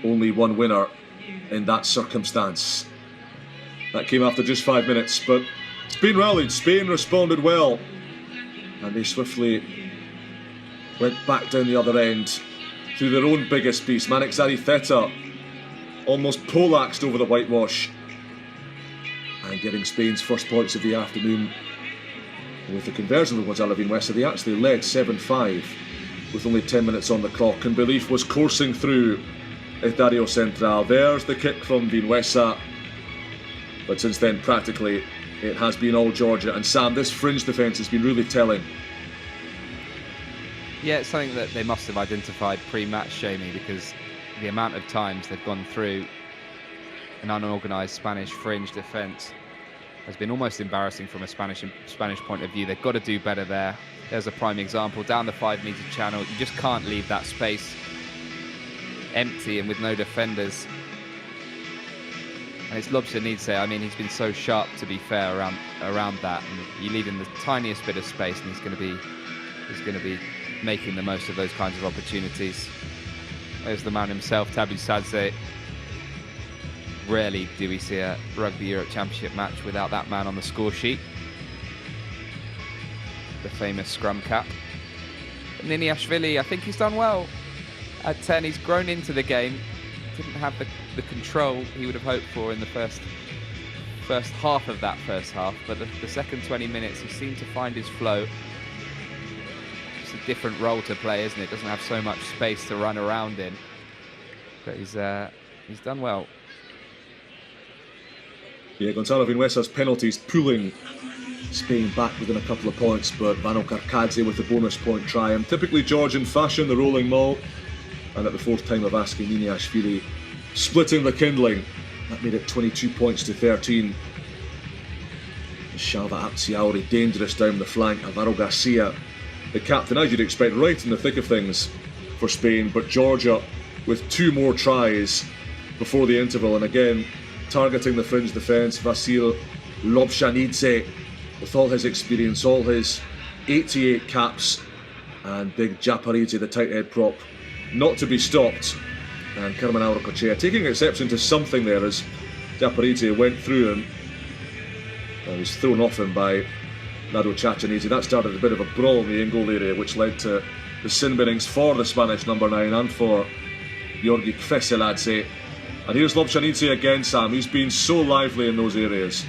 Only one winner in that circumstance. That came after just 5 minutes, but Spain rallied, Spain responded well, and they swiftly went back down the other end through their own biggest piece. Manik Zaritheta almost poleaxed over the whitewash, and getting Spain's first points of the afternoon with the conversion of Gonzalo Vinuesa. They actually led 7-5 with only 10 minutes on the clock, and belief was coursing through Estadio Central. There's the kick from Vinuesa, but since then practically it has been all Georgia. And Sam, this fringe defence has been really telling. Yeah, it's something that they must have identified pre-match, Jamie, because the amount of times they've gone through an unorganised Spanish fringe defence has been almost embarrassing from a Spanish point of view. They've got to do better there. There's a prime example, down the 5-metre channel. You just can't leave that space empty and with no defenders. And it's Lobjanidze. I mean, he's been so sharp, to be fair, around that. And you leave him the tiniest bit of space, and he's going to be making the most of those kinds of opportunities. There's the man himself, Tabu Sadze. Rarely do we see a Rugby Europe Championship match without that man on the score sheet. The famous scrum cap. Niniashvili, I think he's done well at 10. He's grown into the game. Didn't have the control he would have hoped for in the first half of that first half, but the second 20 minutes he seemed to find his flow. Just a different role to play, isn't it? Doesn't have so much space to run around in, but he's done well. Yeah, Gonzalo Vinuesa's penalties pulling Spain back within a couple of points, but Vano Karkadze with the bonus point try. And typically Georgian fashion, the rolling maul, and at the fourth time of asking, Niniashvili splitting the kindling. That made it 22 points to 13. Shalva Apsiauri dangerous down the flank. Alvaro Garcia, the captain, as you'd expect, right in the thick of things for Spain, but Georgia with 2 more tries before the interval, and again targeting the fringe defence. Vasil Lobjanidze, with all his experience, all his 88 caps, and big Japaridze, the tight head prop, not to be stopped. And Kerman Auracochea taking exception to something there as Japaridze went through him. He was thrown off him by Nado Chachanidze. That started a bit of a brawl in the in-goal area, which led to the sin binnings for the Spanish number 9 and for Georgi Kveseladze. And here's Lobjanidze again, Sam. He's been so lively in those areas.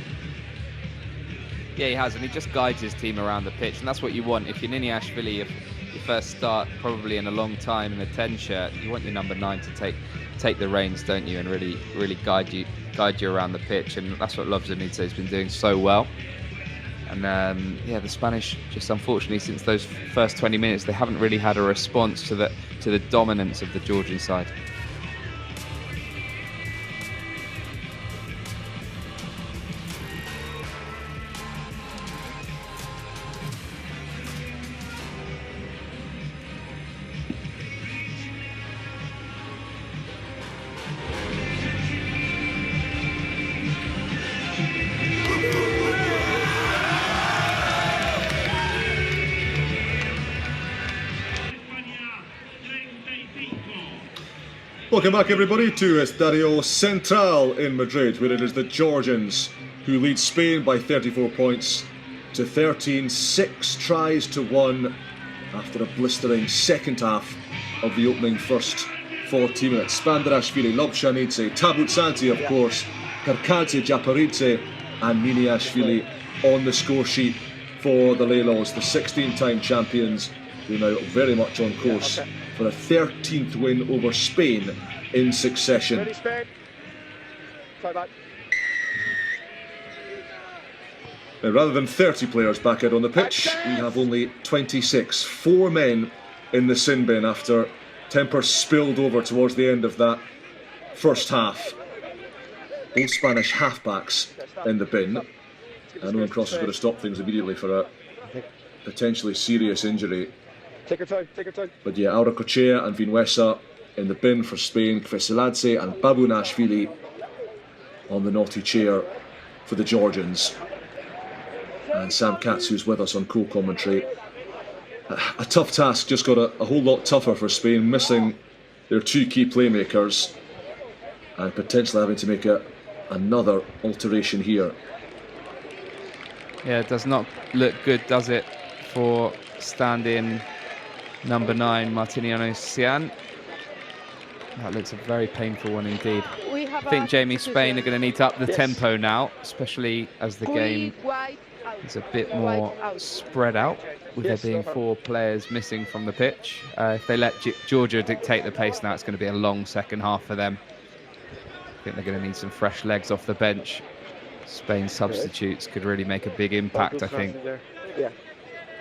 Yeah, he has, and he just guides his team around the pitch, and that's what you want. If you're Niniashvili, your first start probably in a long time in the 10 shirt, you want your number 9 to take the reins, don't you, and really guide you around the pitch, and that's what Lobjanidze has been doing so well. And yeah, the Spanish, just unfortunately, since those first 20 minutes, they haven't really had a response to the dominance of the Georgian side. Welcome back, everybody, to Estadio Central in Madrid, where it is the Georgians who lead Spain by 34 points to 13, 6 tries to 1 after a blistering second half of the opening first 40 minutes. Spandarashvili, Lobshanidze, Tabutsanti, of course, Karkadze, Japaridze and Miniashvili on the score sheet for the Lelos, the 16-time champions, who are now very much on course for a 13th win over Spain in succession. Ready, Spain. Try back. Now, rather than 30 players back out on the pitch, we have only 26. 4 men in the sin bin after temper spilled over towards the end of that first half. Both Spanish halfbacks in the bin. And Owen Cross is going to stop things immediately for a potentially serious injury. Take your time, take your time. But yeah, Auracochea and Vinuesa in the bin for Spain. Kveseladze and Babunashvili on the naughty chair for the Georgians. And Sam Katz, who's with us on co-commentary. A tough task, just got a whole lot tougher for Spain, missing their 2 key playmakers and potentially having to make another alteration here. Yeah, it does not look good, does it, for stand-in number 9, Martiniano Cian. That looks a very painful one indeed. I think Jamie, Spain are going to need to up the tempo now, especially as the game is a bit more spread out, with there being 4 players missing from the pitch. If they let Georgia dictate the pace now, it's going to be a long second half for them. I think they're going to need some fresh legs off the bench. Spain's substitutes could really make a big impact, I think.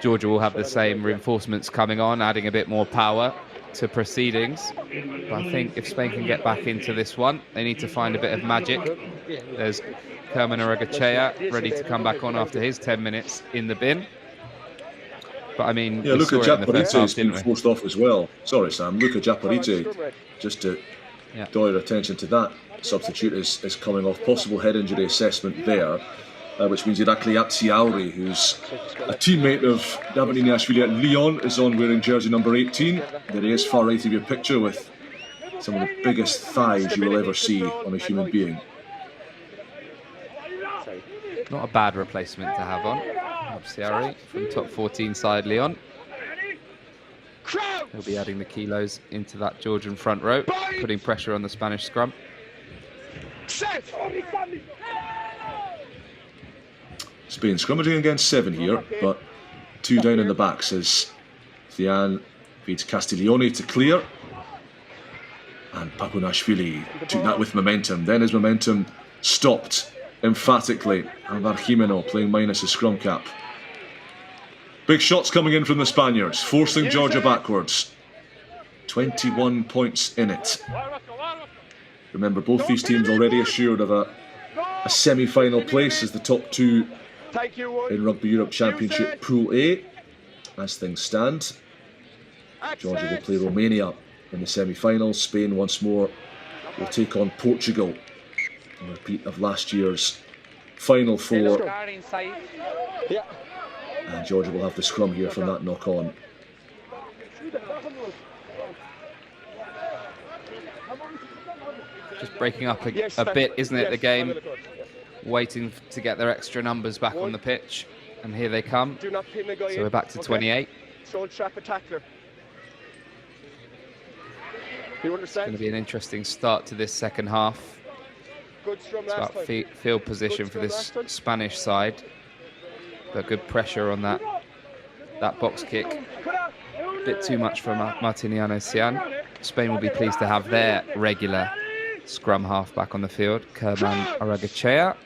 Georgia will have the same reinforcements coming on, adding a bit more power to proceedings. But I think if Spain can get back into this one, they need to find a bit of magic. There's Kerman Aragachea ready to come back on after his 10 minutes in the bin. But I mean, yeah, Luka Japaridze has been forced off as well. Sorry, Sam. Luka Japaridze, just to draw your attention to that, substitute is coming off. Possible head injury assessment there, which means Irakli Aptsiauri, who's a teammate of David Iniashvili at Lyon, is on wearing jersey number 18. There he is, far right of your picture, with some of the biggest thighs you will ever see on a human being. Not a bad replacement to have on. Aptsiauri from top 14 side Lyon. He'll be adding the kilos into that Georgian front row, putting pressure on the Spanish scrum. Spain scrummaging against 7 here, but 2 down in the backs as Thian feeds Castiglione to clear. And Babunashvili took that with momentum. Then his momentum stopped emphatically. Alvar Jimeno playing minus a scrum cap. Big shots coming in from the Spaniards, forcing Georgia backwards. 21 points in it. Remember, both these teams already assured of a semi-final place as the top 2 in Rugby Europe Championship Pool A. As things stand, Georgia will play Romania in the semi-finals. Spain once more will take on Portugal. A repeat of last year's Final 4. And Georgia will have the scrum here from that knock-on. Just breaking up a bit, isn't it, the game? Waiting to get their extra numbers back on the pitch. And here they come. So we're back to 28. It's going to be an interesting start to this second half. It's about field position for this Spanish side. But good pressure on that box kick. A bit too much for Martiniano Cian. Spain will be pleased to have their regular scrum half back on the field. Kerman Aragachea,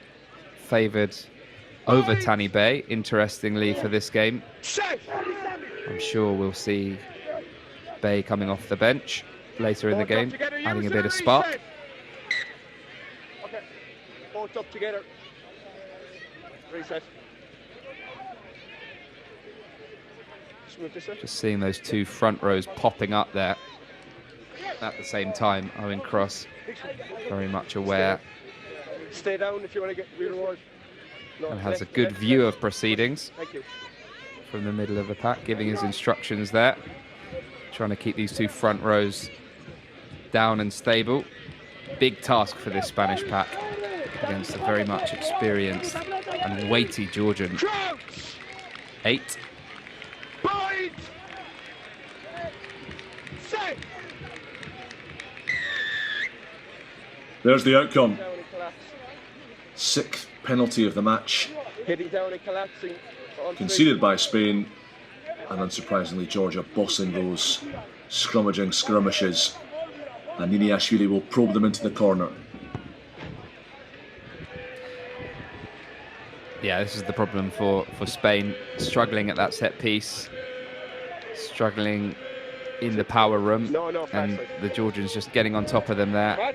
favoured over Tani Bay, interestingly, for this game. I'm sure we'll see Bay coming off the bench later in the game, adding a bit of spark. Okay, both up together. Reset. Just seeing those 2 front rows popping up there at the same time. Owen Cross very much aware. Stay down if you want to get reward. And has a good view of proceedings from the middle of the pack, giving his instructions there. Trying to keep these 2 front rows down and stable. Big task for this Spanish pack against a very much experienced and weighty Georgian. 8. Point! 6! There's the outcome. Down and collapse. 6th penalty of the match, Hitting down and collapsing. conceded by Spain, and unsurprisingly Georgia bossing those scrummaging skirmishes, and Niniashvili will probe them into the corner. Yeah, this is the problem for Spain, struggling at that set piece, struggling in the power room, and the Georgians just getting on top of them there.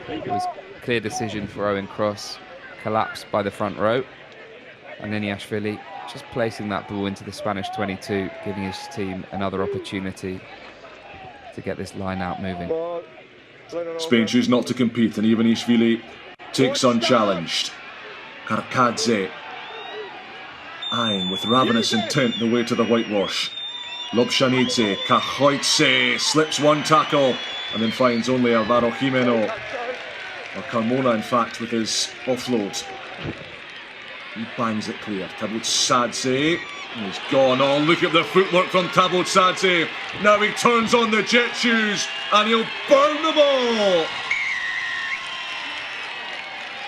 It was a clear decision for Owen Cross, collapsed by the front row, and Niniashvili just placing that ball into the Spanish 22, giving his team another opportunity to get this line out moving. Spain choose not to compete, and Ivanishvili takes unchallenged. Karkadze eyeing with ravenous intent the way to the whitewash. Lobshanidze, Kahoitze slips one tackle and then finds only Alvaro Jimeno, or Carmona in fact, with his offload. He bangs it clear. Tabutsadze, he's gone. Oh, look at the footwork from Tabutsadze. Now he turns on the jet shoes and he'll burn the ball.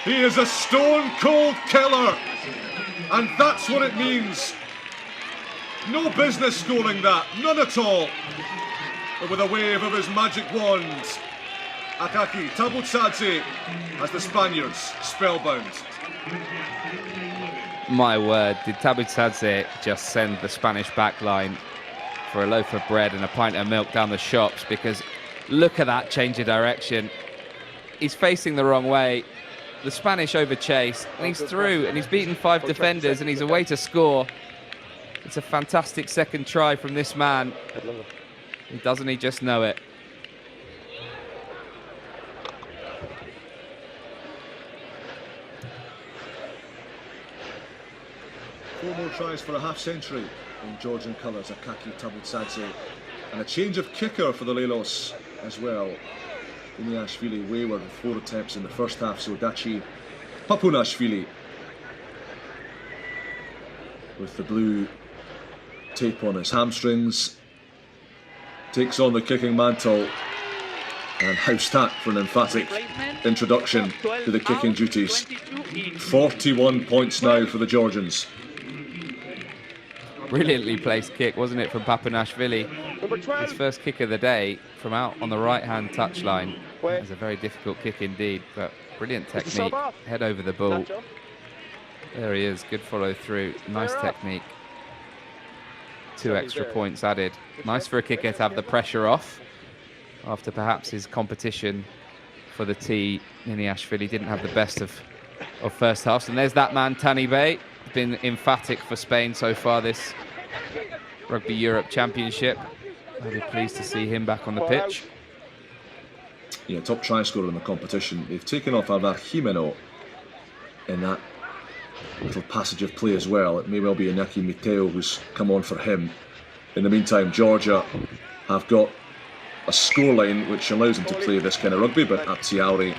He is a stone cold killer, and that's what it means. No business scoring that, none at all. But with a wave of his magic wand, Akaki Tabutsadze has the Spaniards spellbound. My word, did Tabutsadze just send the Spanish backline for a loaf of bread and a pint of milk down the shops? Because look at that change of direction. He's facing the wrong way. The Spanish overchase, and he's through, and he's beaten 5 defenders, and he's away to score. It's a fantastic second try from this man. Doesn't he just know it? Four more tries for a half century in Georgian colours, Akaki Tabutsadze, and a change of kicker for the Lelos as well. Niniashvili wayward with 4 attempts in the first half, so Daci Papunashvili with the blue tape on his hamstrings takes on the kicking mantle, and Haustat for an emphatic introduction to the kicking duties. 41 points now for the Georgians. Brilliantly placed kick, wasn't it, from Papunashvili? His first kick of the day from out on the right-hand touchline. It was a very difficult kick indeed, but brilliant technique. Head over the ball. There he is, good follow through, nice technique. 2 extra points added. Nice for a kicker to have the pressure off after perhaps his competition for the tee. Niniashvili didn't have the best of first halves. And there's that man, Tani Bey, been emphatic for Spain so far this Rugby Europe Championship. I'll be pleased to see him back on the pitch. Yeah, top try scorer in the competition. They've taken off Alvar Jimeno in that little passage of play as well. It may well be Inaki Miteo who's come on for him. In the meantime, Georgia have got a scoreline which allows them to play this kind of rugby, but Aptiauri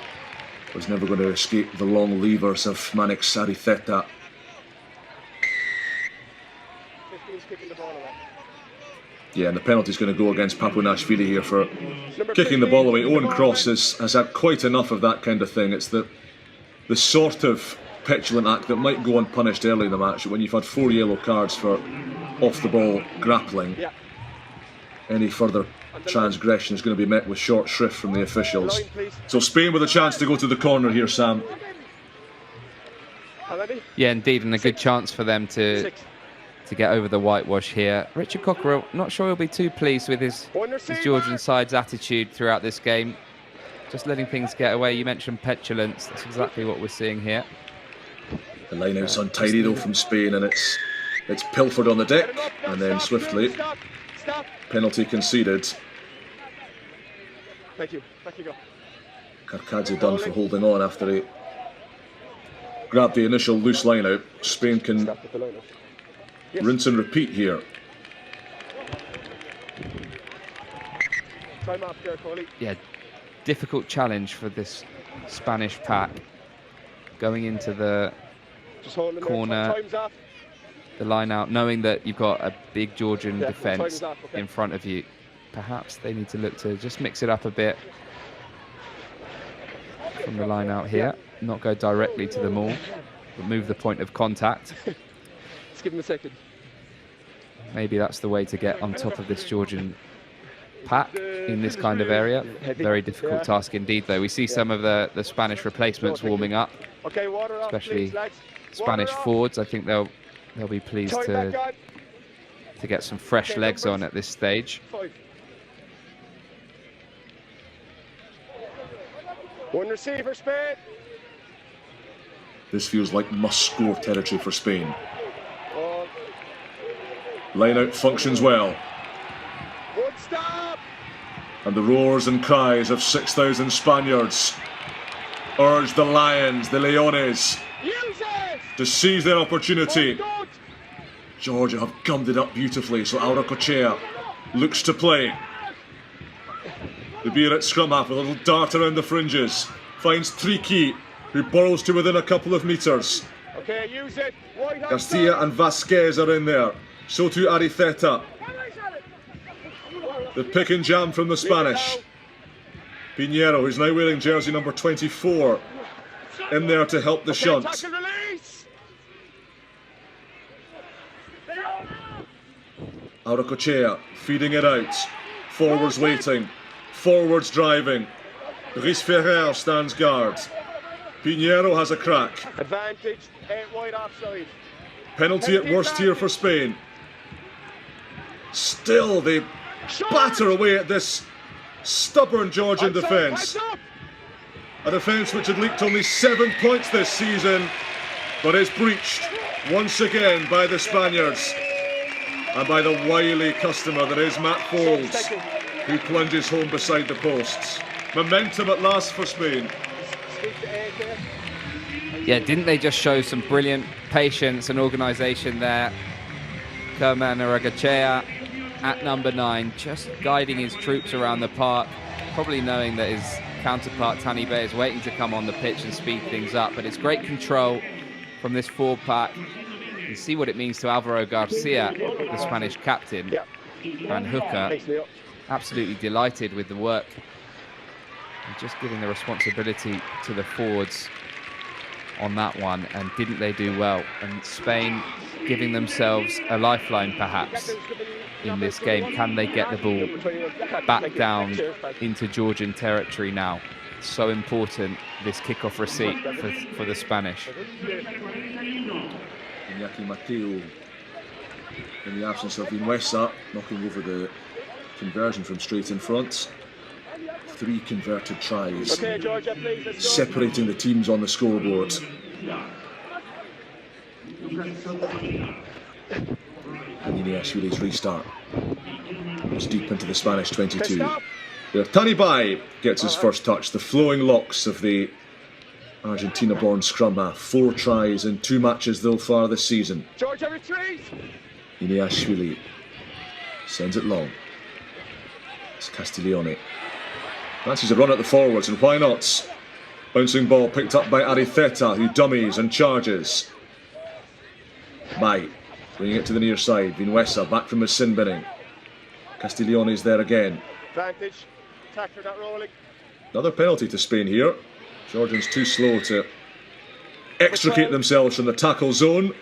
was never going to escape the long levers of Manik Saritheta. Yeah, and the penalty's going to go against Papunashvili here for kicking the ball away. Owen Cross has had quite enough of that kind of thing. It's the sort of petulant act that might go unpunished early in the match. When you've had 4 yellow cards for off-the-ball grappling, any further transgression is going to be met with short shrift from the officials. So Spain with a chance to go to the corner here, Sam. Yeah, indeed, and a good chance for them to get over the whitewash here. Richard Cockerell, not sure he'll be too pleased with his Georgian side's attitude throughout this game. Just letting things get away. You mentioned petulance. That's exactly what we're seeing here. The line-out's untidy though from Spain, and it's pilfered on the deck, and then swiftly penalty conceded. Thank you. Back you go. Karkadze done for holding on after he grabbed the initial loose line-out. Spain can rinse and repeat here. Time off there, Coley. Yeah, difficult challenge for this Spanish pack. Going into the corner, the line out, knowing that you've got a big Georgian defence in front of you. Perhaps they need to look to just mix it up a bit from the line out here. Not go directly to the maul, but move the point of contact. Let's give him a second. Maybe that's the way to get on top of this Georgian pack in this kind of area. Very difficult task indeed, though. We see some of the Spanish replacements warming up, especially Spanish forwards. I think they'll be pleased to get some fresh legs on at this stage. One receiver, Spain. This feels like must-score territory for Spain. Line-out functions well. Good stop. And the roars and cries of 6,000 Spaniards urge the Lions, the Leones, to seize their opportunity. Georgia have gummed it up beautifully, so Auracochea looks to play. The beer at scrum half with a little dart around the fringes. Finds Triqui, who burrows to within a couple of metres. Okay, use it. Garcia and Vasquez are in there. So too Ariceta. The pick and jam from the Spanish. Pinheiro, who's now wearing jersey number 24, in there to help the shunt. Auracochea feeding it out. Forwards waiting. Forwards driving. Brice Ferrer stands guard. Pinheiro has a crack. Advantage, 8 wide offside. Penalty at worst here for Spain. Still, they batter away at this stubborn Georgian defence. A defence which had leaked only 7 points this season, but is breached once again by the Spaniards and by the wily customer that is Matt Foles, who plunges home beside the posts. Momentum at last for Spain. Yeah, didn't they just show some brilliant patience and organisation there? Kerman Auracochea at number 9, just guiding his troops around the park, probably knowing that his counterpart Tani Bay is waiting to come on the pitch and speed things up. But it's great control from this forward pack. You see what it means to Alvaro Garcia, the Spanish captain, and hooker. Absolutely delighted with the work and just giving the responsibility to the forwards on that one, and didn't they do well? And Spain giving themselves a lifeline perhaps in this game. Can they get the ball back down into Georgian territory now? So important, this kickoff receipt for the Spanish. Iñaki Mateo, in the absence of Vinuesa, knocking over the conversion from straight in front. 3 converted tries, separating the teams on the scoreboard. And Inieshuli's restart was deep into the Spanish 22. Where Tani Bay gets his first touch, the flowing locks of the Argentina-born scrum half. 4 tries in 2 matches so far this season. Inieshuli sends it long. It's Castiglione. Fancies a run at the forwards, and why not? Bouncing ball picked up by Ariceta, who dummies and charges. Mai bringing it to the near side. Vinuesa back from his sin binning. Castiglione's there again. Advantage. Tackler not rolling. Another penalty to Spain here. Georgians too slow to extricate themselves from the tackle zone,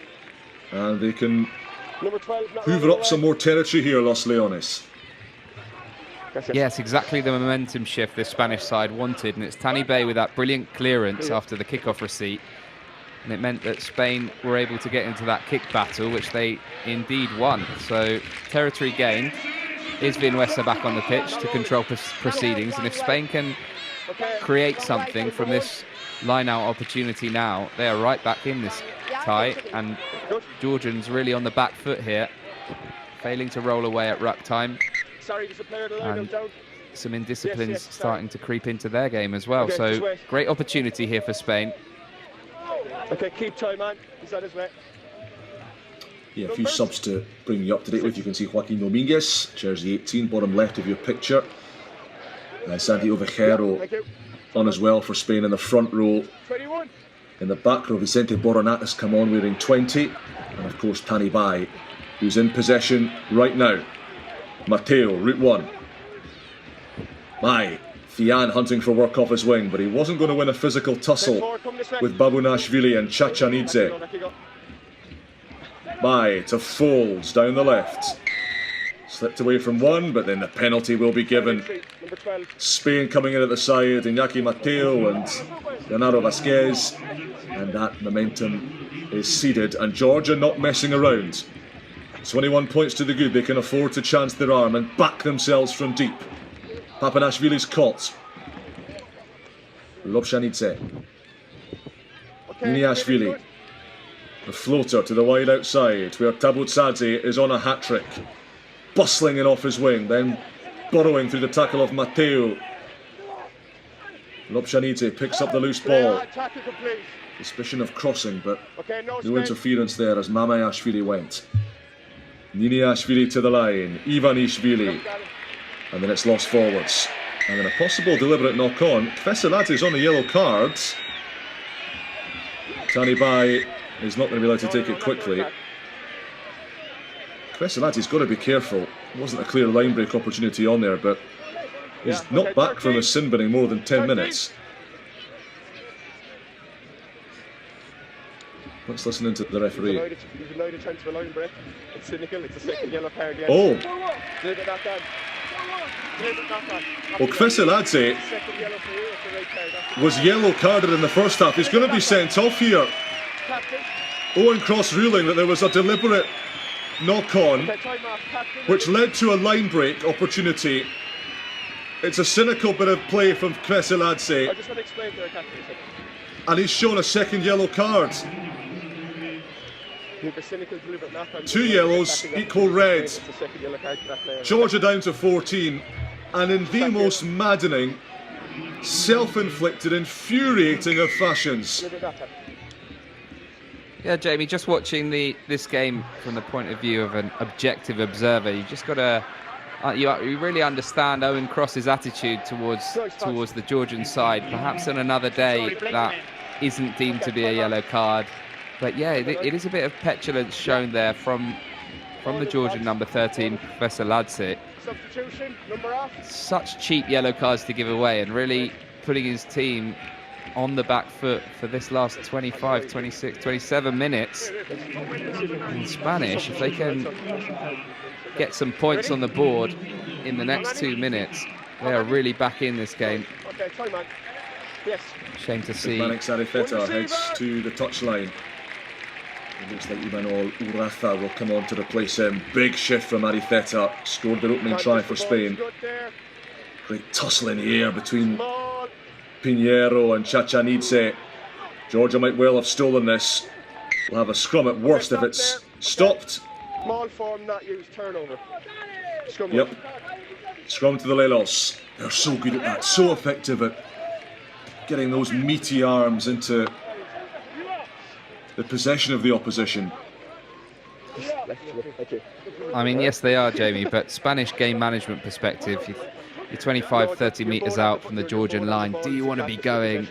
and they can hoover up some more territory here, Los Leones. Yes, exactly the momentum shift this Spanish side wanted, and it's Tani Bay with that brilliant clearance after the kickoff receipt, and it meant that Spain were able to get into that kick battle, which they indeed won. So territory gained. Is Vinuesa back on the pitch to control proceedings, and if Spain can create something from this line-out opportunity now, they are right back in this tie, and Georgians really on the back foot here, failing to roll away at ruck time. And some indisciplines starting to creep into their game as well. So great opportunity here for Spain. Okay, keep time, man. He's on his way. Yeah, a few subs to bring you up to date with. You can see Joaquin Dominguez, jersey 18, bottom left of your picture. Santi Ovejero on as well for Spain in the front row. 21. In the back row, Vicente Boronat has come on wearing 20. And of course, Tani Bai, who's in possession right now. Mateo, route 1. Bai, Fian hunting for work off his wing, but he wasn't going to win a physical tussle with Babunashvili and Chachanidze. Bai to Folds down the left. Slipped away from one, but then the penalty will be given. Spain coming in at the side, Iñaki Mateo and Leonardo Vasquez. And that momentum is ceded, and Georgia not messing around. 21 points to the good. They can afford to chance their arm and back themselves from deep. Papanashvili's caught. Lobshanidze. Iniashvili. The floater to the wide outside, where Tabutsadze is on a hat-trick. Bustling in off his wing, then burrowing through the tackle of Mateo. Lobshanidze picks up the loose ball. Suspicion of crossing, but no interference there as Mamayashvili went. Niniashvili to the line, Ivanishvili, and then it's lost forwards. And then a possible deliberate knock-on. Kveseladze is on the yellow cards. Tani Bai is not going to be allowed to take it quickly. Kveseladze's got to be careful. It wasn't a clear line break opportunity on there, but he's not back from his sin binning more than 10 minutes. Let's listen into the referee. He's allowed to transfer line break. It's cynical. It's a second yellow card. Yeah. Oh. Well, Kveseladze was yellow carded in the first half. He's going to be sent off here. Owen Cross ruling that there was a deliberate knock-on which led to a line break opportunity. It's a cynical bit of play from Kveseladze. And he's shown a second yellow card. 2 yellows, equal red. Georgia down to 14. And in the most maddening, self-inflicted, infuriating of fashions. Yeah, Jamie, just watching this game from the point of view of an objective observer, you just got to you really understand Owen Cross's attitude towards the Georgian side. Perhaps on another day that isn't deemed to be a yellow card, but yeah, it is a bit of petulance shown there from the Georgian number 13, Kveseladze. Substitution, number off. Such cheap yellow cards to give away, and really putting his team on the back foot for this last 25, 26, 27 minutes. In Spanish, if they can get some points on the board in the next 2 minutes, they are really back in this game. Okay, time on. Yes. Shame to see. Manik Sarifeta heads to the touchline. It looks like Imanol Uraza will come on to replace him. Big shift from Arifeta. Scored their opening try for Spain. Great tussle in the air between Pinheiro and Chachanidze. Georgia might well have stolen this. We'll have a scrum at worst if it's stopped. Small form, not used, turnover. Scrum. Yep. Scrum to the Lelos. They're so good at that, so effective at getting those meaty arms into the possession of the opposition. I mean, yes, they are, Jamie, but Spanish game management perspective, you're 25, 30 metres out from the Georgian line. Do you want to be going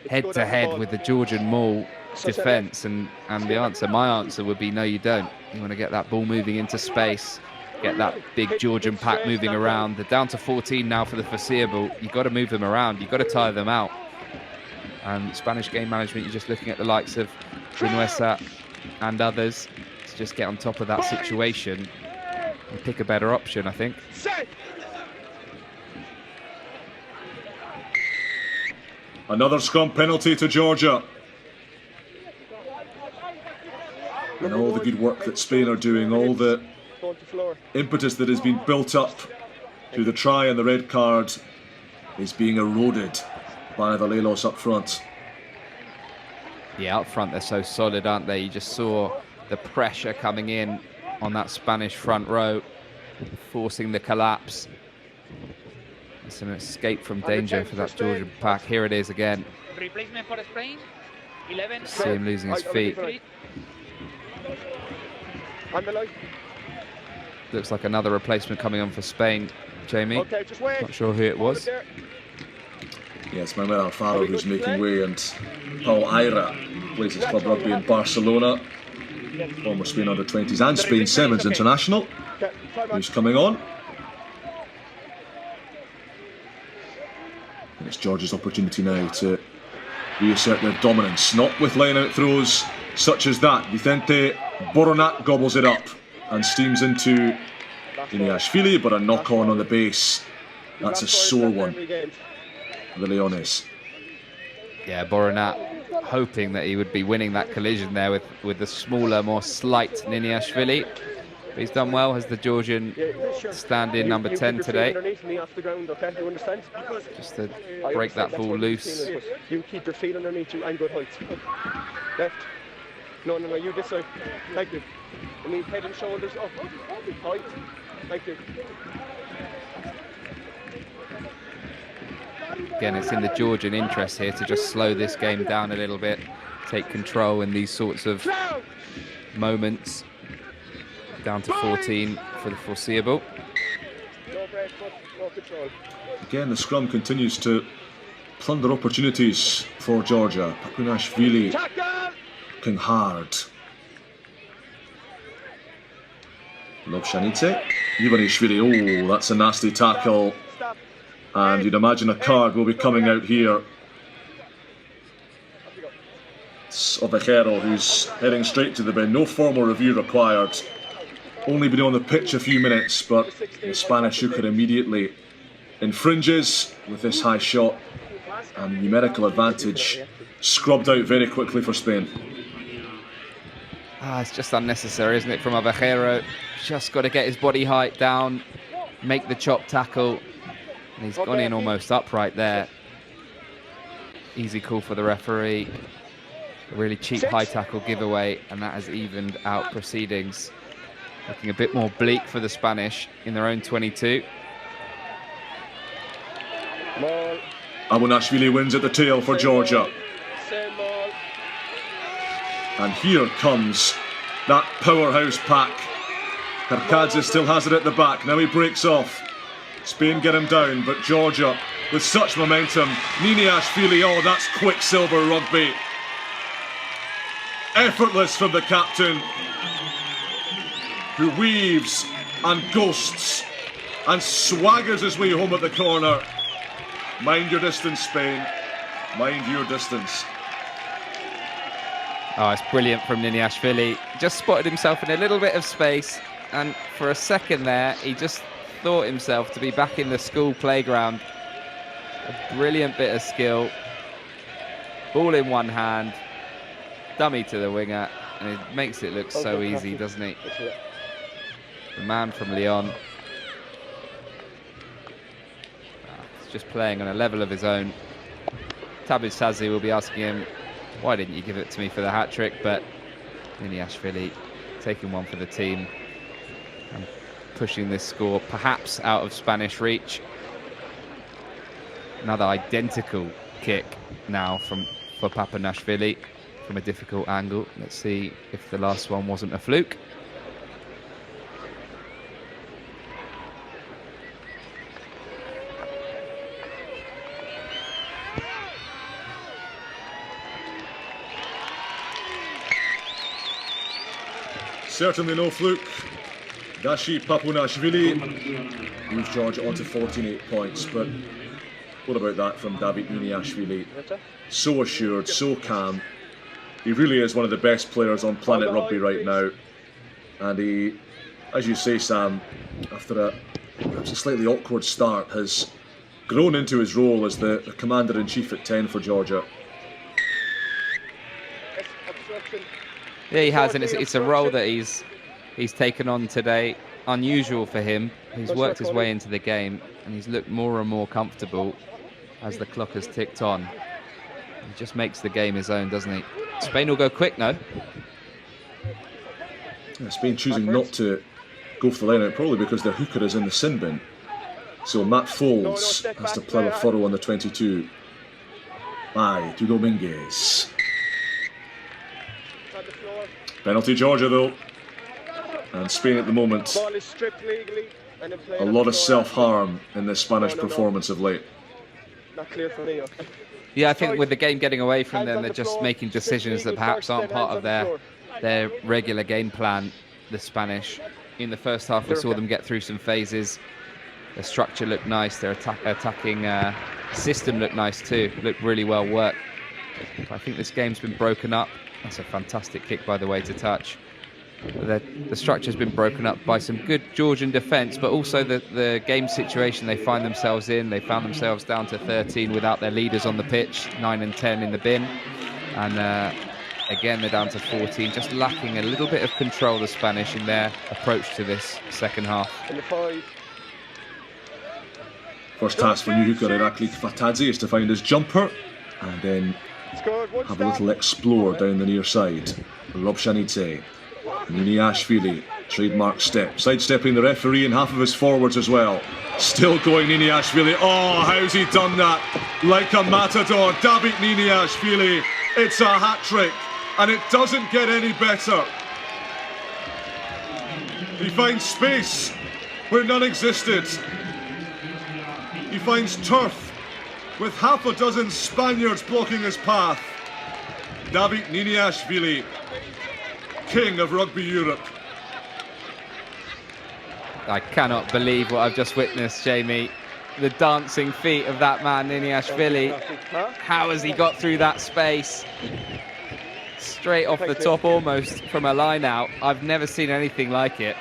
head-to-head with the Georgian maul defence? And my answer would be no, you don't. You want to get that ball moving into space, get that big Georgian pack moving around. They're down to 14 now for the foreseeable. You've got to move them around. You've got to tire them out. And Spanish game management, you're just looking at the likes of Vinuesa and others to just get on top of that situation and pick a better option, I think. Another scrum penalty to Georgia. And all the good work that Spain are doing, all the impetus that has been built up through the try and the red card is being eroded by the Lelos up front. Yeah, up front they're so solid, aren't they? You just saw the pressure coming in on that Spanish front row, forcing the collapse. It's an escape from danger for that Georgian pack. Here it is again. Replacement for Spain, 11. See him losing his feet. Looks like another replacement coming on for Spain. Jamie. Okay, just wait. Not sure who it was. Yeah, it's Manuel Alfaro who's making way, and Paul Ira plays his club rugby in Barcelona. Former Spain under-20s and Spain Sevens international, who's coming on. And it's Georgia's opportunity now to reassert their dominance, not with line-out throws such as that. Vicente Boronat gobbles it up and steams into Iniashvili, but a knock-on the base. That's a sore one for the Leones. Yeah, Boronat hoping that he would be winning that collision there with the smaller, more slight Niniashvili. But he's done well as the Georgian stand-in number 10 today. Just to break that ball loose. You keep your feet underneath you and good height. Left. No, you this side. Thank you. I mean, head and shoulders up. Height. Thank you. Again, it's in the Georgian interest here to just slow this game down a little bit, take control in these sorts of moments. Down to 14 for the foreseeable. Again, the scrum continues to plunder opportunities for Georgia. Papunashvili looking hard. Lovshanite. Ivanishvili, oh, that's a nasty tackle. And you'd imagine a card will be coming out here. It's Ovejero who's heading straight to the bin. No formal review required. Only been on the pitch a few minutes, but the Spanish hooker immediately infringes with this high shot, and numerical advantage scrubbed out very quickly for Spain. It's just unnecessary, isn't it, from Ovejero? Just got to get his body height down, make the chop tackle, and he's gone in almost upright there. Easy call for the referee. A really cheap high tackle giveaway, and that has evened out proceedings. Looking a bit more bleak for the Spanish in their own 22. Abunashvili wins at the tail for Georgia. And here comes that powerhouse pack. Karkadze still has it at the back. Now he breaks off. Spain get him down, but Georgia with such momentum. Niniashvili, oh, that's Quicksilver rugby. Effortless from the captain, who weaves and ghosts and swaggers his way home at the corner. Mind your distance, Spain. Mind your distance. Oh, it's brilliant from Niniashvili. Just spotted himself in a little bit of space, and for a second there, he just thought himself to be back in the school playground. A brilliant bit of skill. Ball in one hand, dummy to the winger, and it makes it look so easy, doesn't he? The man from Lyon. He's just playing on a level of his own. Tabiz Sazi will be asking him, why didn't you give it to me for the hat-trick? But Niniashvili taking one for the team and pushing this score perhaps out of Spanish reach. Another identical kick now for Papunashvili from a difficult angle. Let's see if the last one wasn't a fluke. Certainly no fluke. Gashi Papunashvili moves Georgia on to 48 points, but what about that from David Niniashvili? So assured, so calm. He really is one of the best players on planet rugby right now. And he, as you say, Sam, after perhaps a slightly awkward start, has grown into his role as the commander-in-chief at 10 for Georgia. Yeah, he has, and it's a role that he's taken on today. Unusual for him. He's worked his way into the game, and he's looked more and more comfortable as the clock has ticked on. He just makes the game his own, doesn't he? Spain will go quick now. Yeah, Spain choosing not to go for the line out, probably because their hooker is in the sin bin. So Matt Folds has to plough a furrow on the 22. Aye, to Dominguez. Penalty Georgia though, and Spain at the moment And then play A on lot the of floor. self-harm in this Spanish performance of late. Not clear for me. Yeah, I think with the game getting away from them, they're just making decisions that perhaps aren't part of their regular game plan, the Spanish. In the first half, we saw them get through some phases. Their structure looked nice. Their attacking system looked nice too. Looked really well worked. But I think this game's been broken up. That's a fantastic kick, by the way, to touch. The structure's been broken up by some good Georgian defence, but also the game situation they find themselves in. They found themselves down to 13 without their leaders on the pitch, 9 and 10 in the bin. And again, they're down to 14, just lacking a little bit of control, the Spanish, in their approach to this second half. First task for new hooker Irakli Fatadze is to find his jumper and then have a little explore down the near side. Robshanidze, Niniashvili, trademark step, sidestepping the referee and half of his forwards as well. Still going Niniashvili. Oh, how's he done that? Like a matador, David Niniashvili. It's a hat-trick, and it doesn't get any better. He finds space where none existed. He finds turf with half a dozen Spaniards blocking his path. David Niniashvili, king of rugby Europe. I cannot believe what I've just witnessed, Jamie. The dancing feet of that man, Niniashvili. How has he got through that space? Straight off the top, almost from a line out. I've never seen anything like it.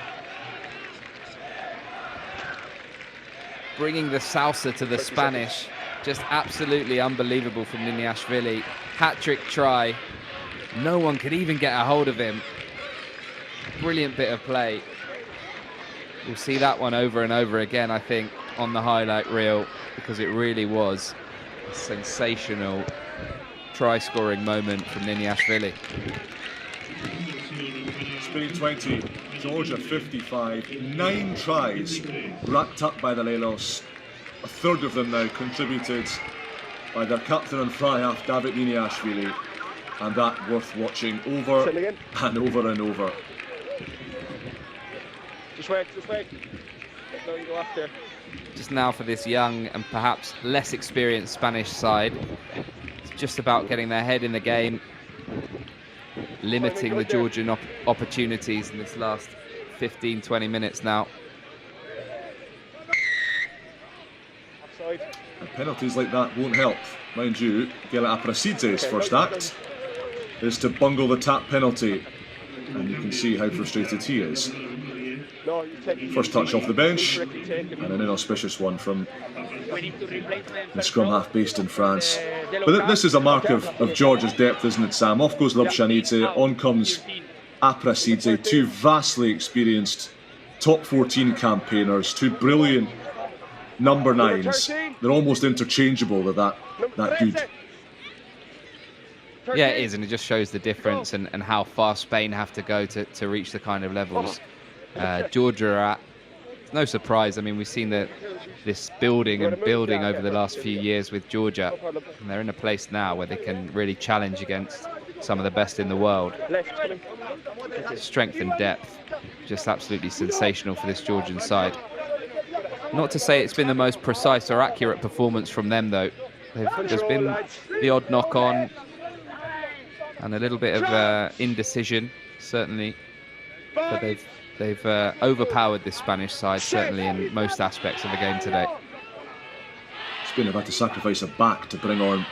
Bringing the salsa to the Spanish. Just absolutely unbelievable from Niniashvili. Hat-trick try. No one could even get a hold of him. Brilliant bit of play. We'll see that one over and over again, I think, on the highlight reel, because it really was a sensational try-scoring moment from Niniashvili. Spain 20, Georgia 55, 9 tries racked up by the Lelos. A third of them now contributed by their captain and fly-half David Niniashvili, and that worth watching over and over and over. Just wait. No, you go after. Just now for this young and perhaps less experienced Spanish side, it's just about getting their head in the game, limiting the Georgian opportunities in this last 15-20 minutes now. And penalties like that won't help. Mind you, Gela Aprasidze's first act is to bungle the tap penalty, and you can see how frustrated he is. First touch off the bench, and an inauspicious one from the scrum half based in France. But this is a mark of Georgia's depth, isn't it, Sam? Off goes Robshanidze, on comes Aprasidze, two vastly experienced top 14 campaigners, two brilliant number 9s. They're almost interchangeable, that good. Yeah, it is, and it just shows the difference and how far Spain have to go to reach the kind of levels Georgia are at. It's no surprise. I mean, we've seen this building over the last few years with Georgia, and they're in a place now where they can really challenge against some of the best in the world. Strength and depth, just absolutely sensational for this Georgian side. Not to say it's been the most precise or accurate performance from them, though. There's been the odd knock-on and a little bit of indecision, certainly, but they've overpowered this Spanish side, certainly in most aspects of the game today. Spain have had to sacrifice a back to bring on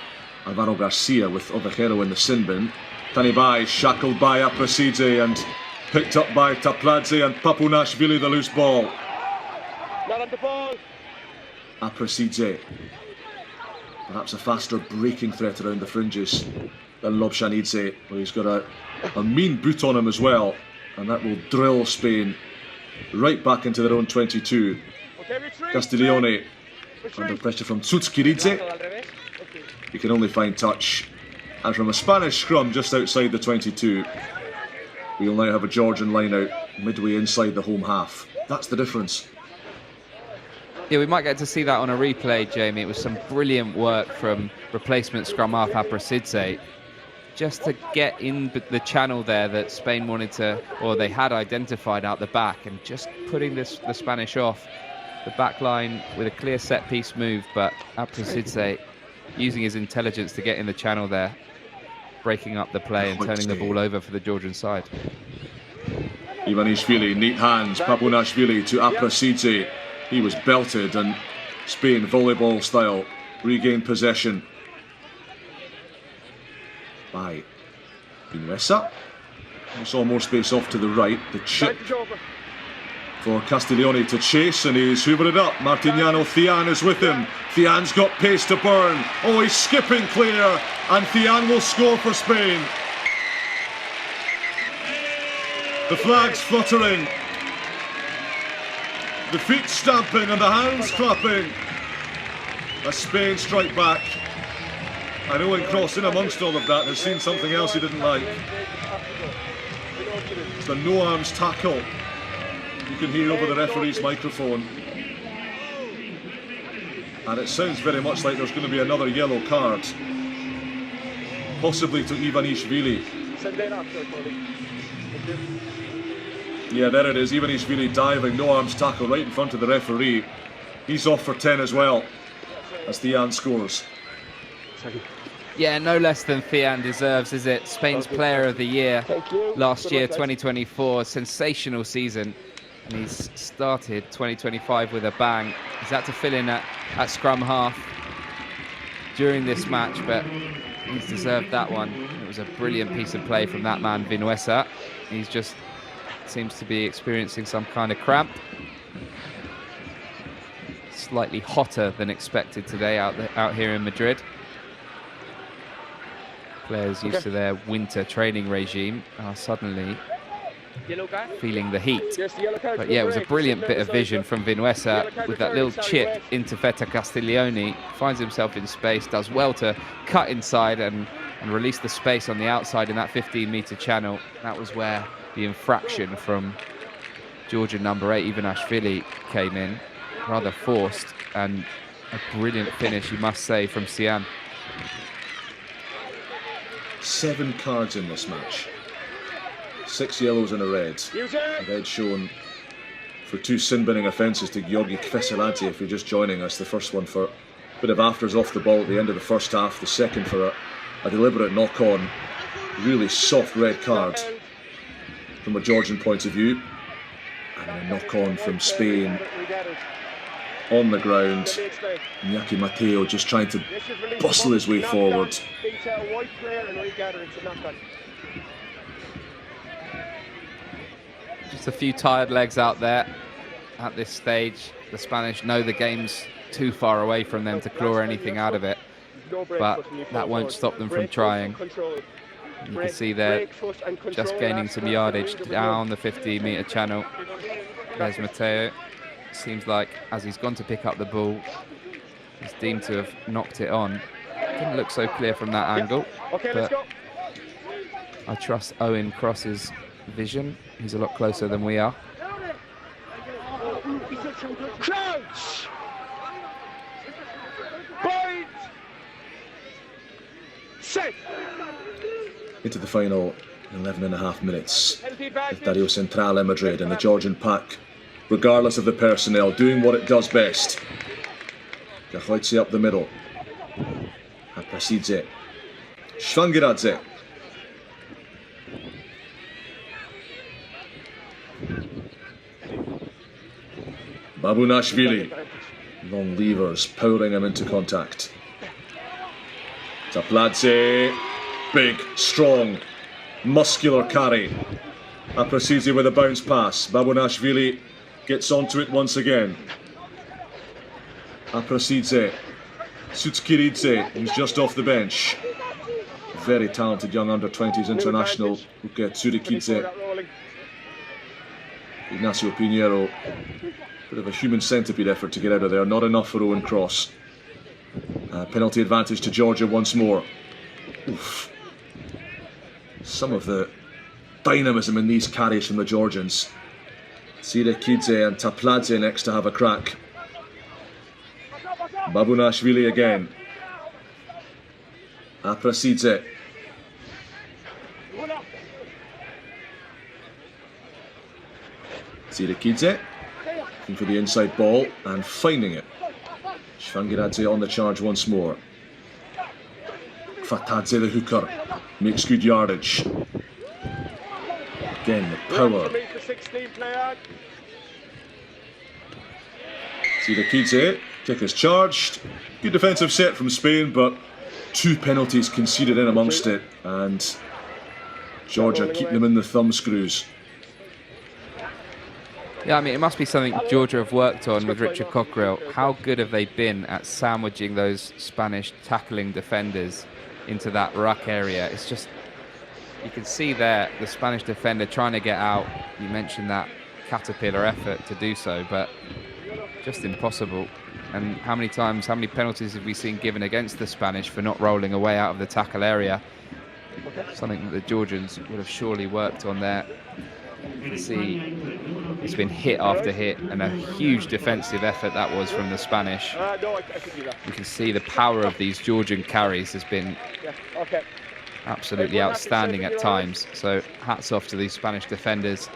Alvaro Garcia with Ovejero in the sin bin. Tanibai shackled by Aprasidze and picked up by Tapladze, and Papunashvili the loose ball. Not on the ball. Aprasidze, perhaps a faster breaking threat around the fringes than Robshanidze, where he's got a mean boot on him as well, and that will drill Spain right back into their own 22. Castiglione under pressure from Tsutskiridze. He can only find touch, and from a Spanish scrum just outside the 22, we'll now have a Georgian line out midway inside the home half. That's the difference. Yeah, we might get to see that on a replay, Jamie. It was some brilliant work from replacement scrum half Aprasidze. just to get in the channel there that Spain wanted to, or they had identified out the back, and just putting the Spanish off the back line with a clear set-piece move, but Aprasidze using his intelligence to get in the channel there, breaking up the play and turning the ball over for the Georgian side. Ivanishvili, neat hands, Babunashvili to Aprasidze. He was belted, and Spain, volleyball style, regained possession by Vinuesa. We saw more space off to the right. The chip for Castiglione to chase, and he's hoovered it up. Martignano Thian is with him. Thian's got pace to burn. Oh, he's skipping clear, and Thian will score for Spain. The flag's fluttering, the feet stamping and the hands clapping as Spain strike back. I know Cross in amongst all of that has seen something else he didn't like. It's the no arms tackle you can hear over the referee's microphone, and it sounds very much like there's going to be another yellow card, possibly to Ivanishvili. Yeah, there it is, Ivanishvili diving, no arms tackle right in front of the referee. He's off for 10 as well, as Thian scores. Yeah, no less than Thian deserves, is it? Spain's Player of the Year last year, 2024, sensational season. And he's started 2025 with a bang. He's had to fill in at scrum half during this match, but he's deserved that one. It was a brilliant piece of play from that man, Vinuesa. He's just seems to be experiencing some kind of cramp. Slightly hotter than expected today out here in Madrid. Players used to their winter training regime are suddenly feeling the heat. But yeah, it was a brilliant bit of vision from Vinuesa with that little chip into Feta Castiglione. Finds himself in space, does well to cut inside and release the space on the outside in that 15-meter channel. That was where the infraction from Georgian number 8, Ivanishvili, came in. Rather forced, and a brilliant finish, you must say, from Sian. 7 cards in this match. 6 yellows and a red. A red shown for 2 sin-binning offences to Georgi Kveseladze, if you're just joining us. The first one for a bit of afters off the ball at the end of the first half. The second for a deliberate knock-on. Really soft red card from a Georgian point of view. And a knock-on from Spain on the ground. Iñaki Mateo just trying to bustle his way forward. Just a few tired legs out there at this stage. The Spanish know the game's too far away from them to claw anything out of it, but that won't stop them from trying. You can see they're just gaining some yardage down the 50-meter channel. There's Mateo. Seems like as he's gone to pick up the ball, he's deemed to have knocked it on. Didn't look so clear from that angle, but I trust Owen Cross's vision. He's a lot closer than we are. Crouch! Point! Set! Into the final 11.5 minutes with Dario Central in Madrid, and the Georgian pack, regardless of the personnel, doing what it does best. Gachoitze up the middle. Aprasidze. Shvangiradze. Babunashvili. Long levers, powering him into contact. Tapladze. Big, strong, muscular carry. Aprasidze with a bounce pass. Babunashvili gets onto it once again. Aprasidze. Sutskiridze, who's just off the bench. Very talented young under-20s international, Luka Tsurikidze. Ignacio Pinheiro. Bit of a human centipede effort to get out of there. Not enough for Owen Cross. Penalty advantage to Georgia once more. Oof. Some of the dynamism in these carries from the Georgians. Tsirikidze and Tapladze next to have a crack. Babunashvili again. Aprasidze. Zirakidze looking for the inside ball and finding it. Shvangiradze on the charge once more. Fatadze, the hooker, makes good yardage. Again, the power. Zirakidze, kick is charged. Good defensive set from Spain, but 2 penalties conceded in amongst it, and Georgia keep them in the thumb screws. Yeah, I mean, it must be something Georgia have worked on with Richard Cockerill. How good have they been at sandwiching those Spanish tackling defenders into that ruck area? It's just, you can see there the Spanish defender trying to get out. You mentioned that caterpillar effort to do so, but just impossible. And how many penalties have we seen given against the Spanish for not rolling away out of the tackle area? Something that the Georgians would have surely worked on there. You can see it's been hit after hit, and a huge defensive effort that was from the Spanish. You can see the power of these Georgian carries has been absolutely outstanding at times. So hats off to these Spanish defenders.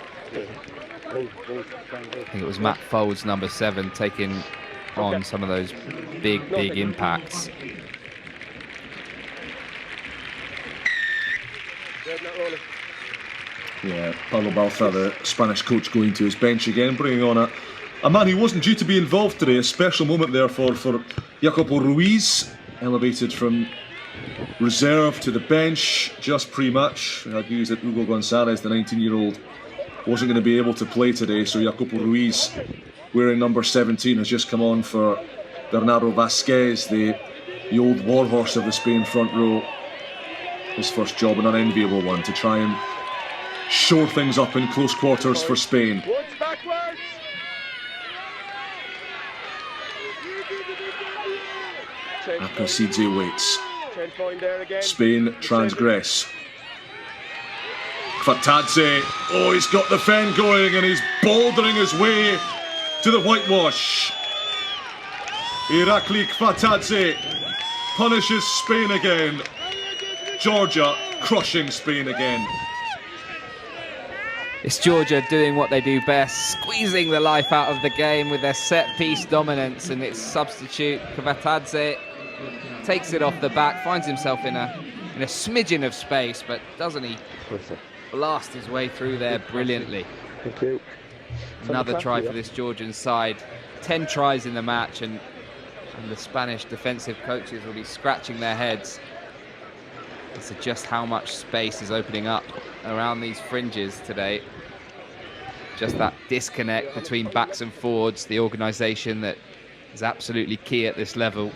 I think it was Matt Folds, number 7, taking on some of those big impacts. Yeah, Pablo Balza, the Spanish coach, going to his bench again, bringing on a man who wasn't due to be involved today. A special moment there for Jacopo Ruiz, elevated from reserve to the bench just pre-match. I had news that Hugo Gonzalez, the 19-year-old, wasn't going to be able to play today, so Jacopo Ruiz, wearing number 17, has just come on for Bernardo Vasquez, the old warhorse of the Spain front row. His first job, an unenviable one, to try and shore things up in close quarters for Spain. Akasidze waits. Spain transgress. Fatadze, oh, he's got the fen going and he's bouldering his way to the whitewash. Irakli Fatadze punishes Spain again. Georgia crushing Spain again. It's Georgia doing what they do best, squeezing the life out of the game with their set-piece dominance, and its substitute, Kvatadze, takes it off the back, finds himself in a smidgen of space, but doesn't he blast his way through there brilliantly. Thank you. Another try for this Georgian side. 10 tries in the match, and the Spanish defensive coaches will be scratching their heads as to just how much space is opening up around these fringes today. Just that disconnect between backs and forwards, the organisation that is absolutely key at this level,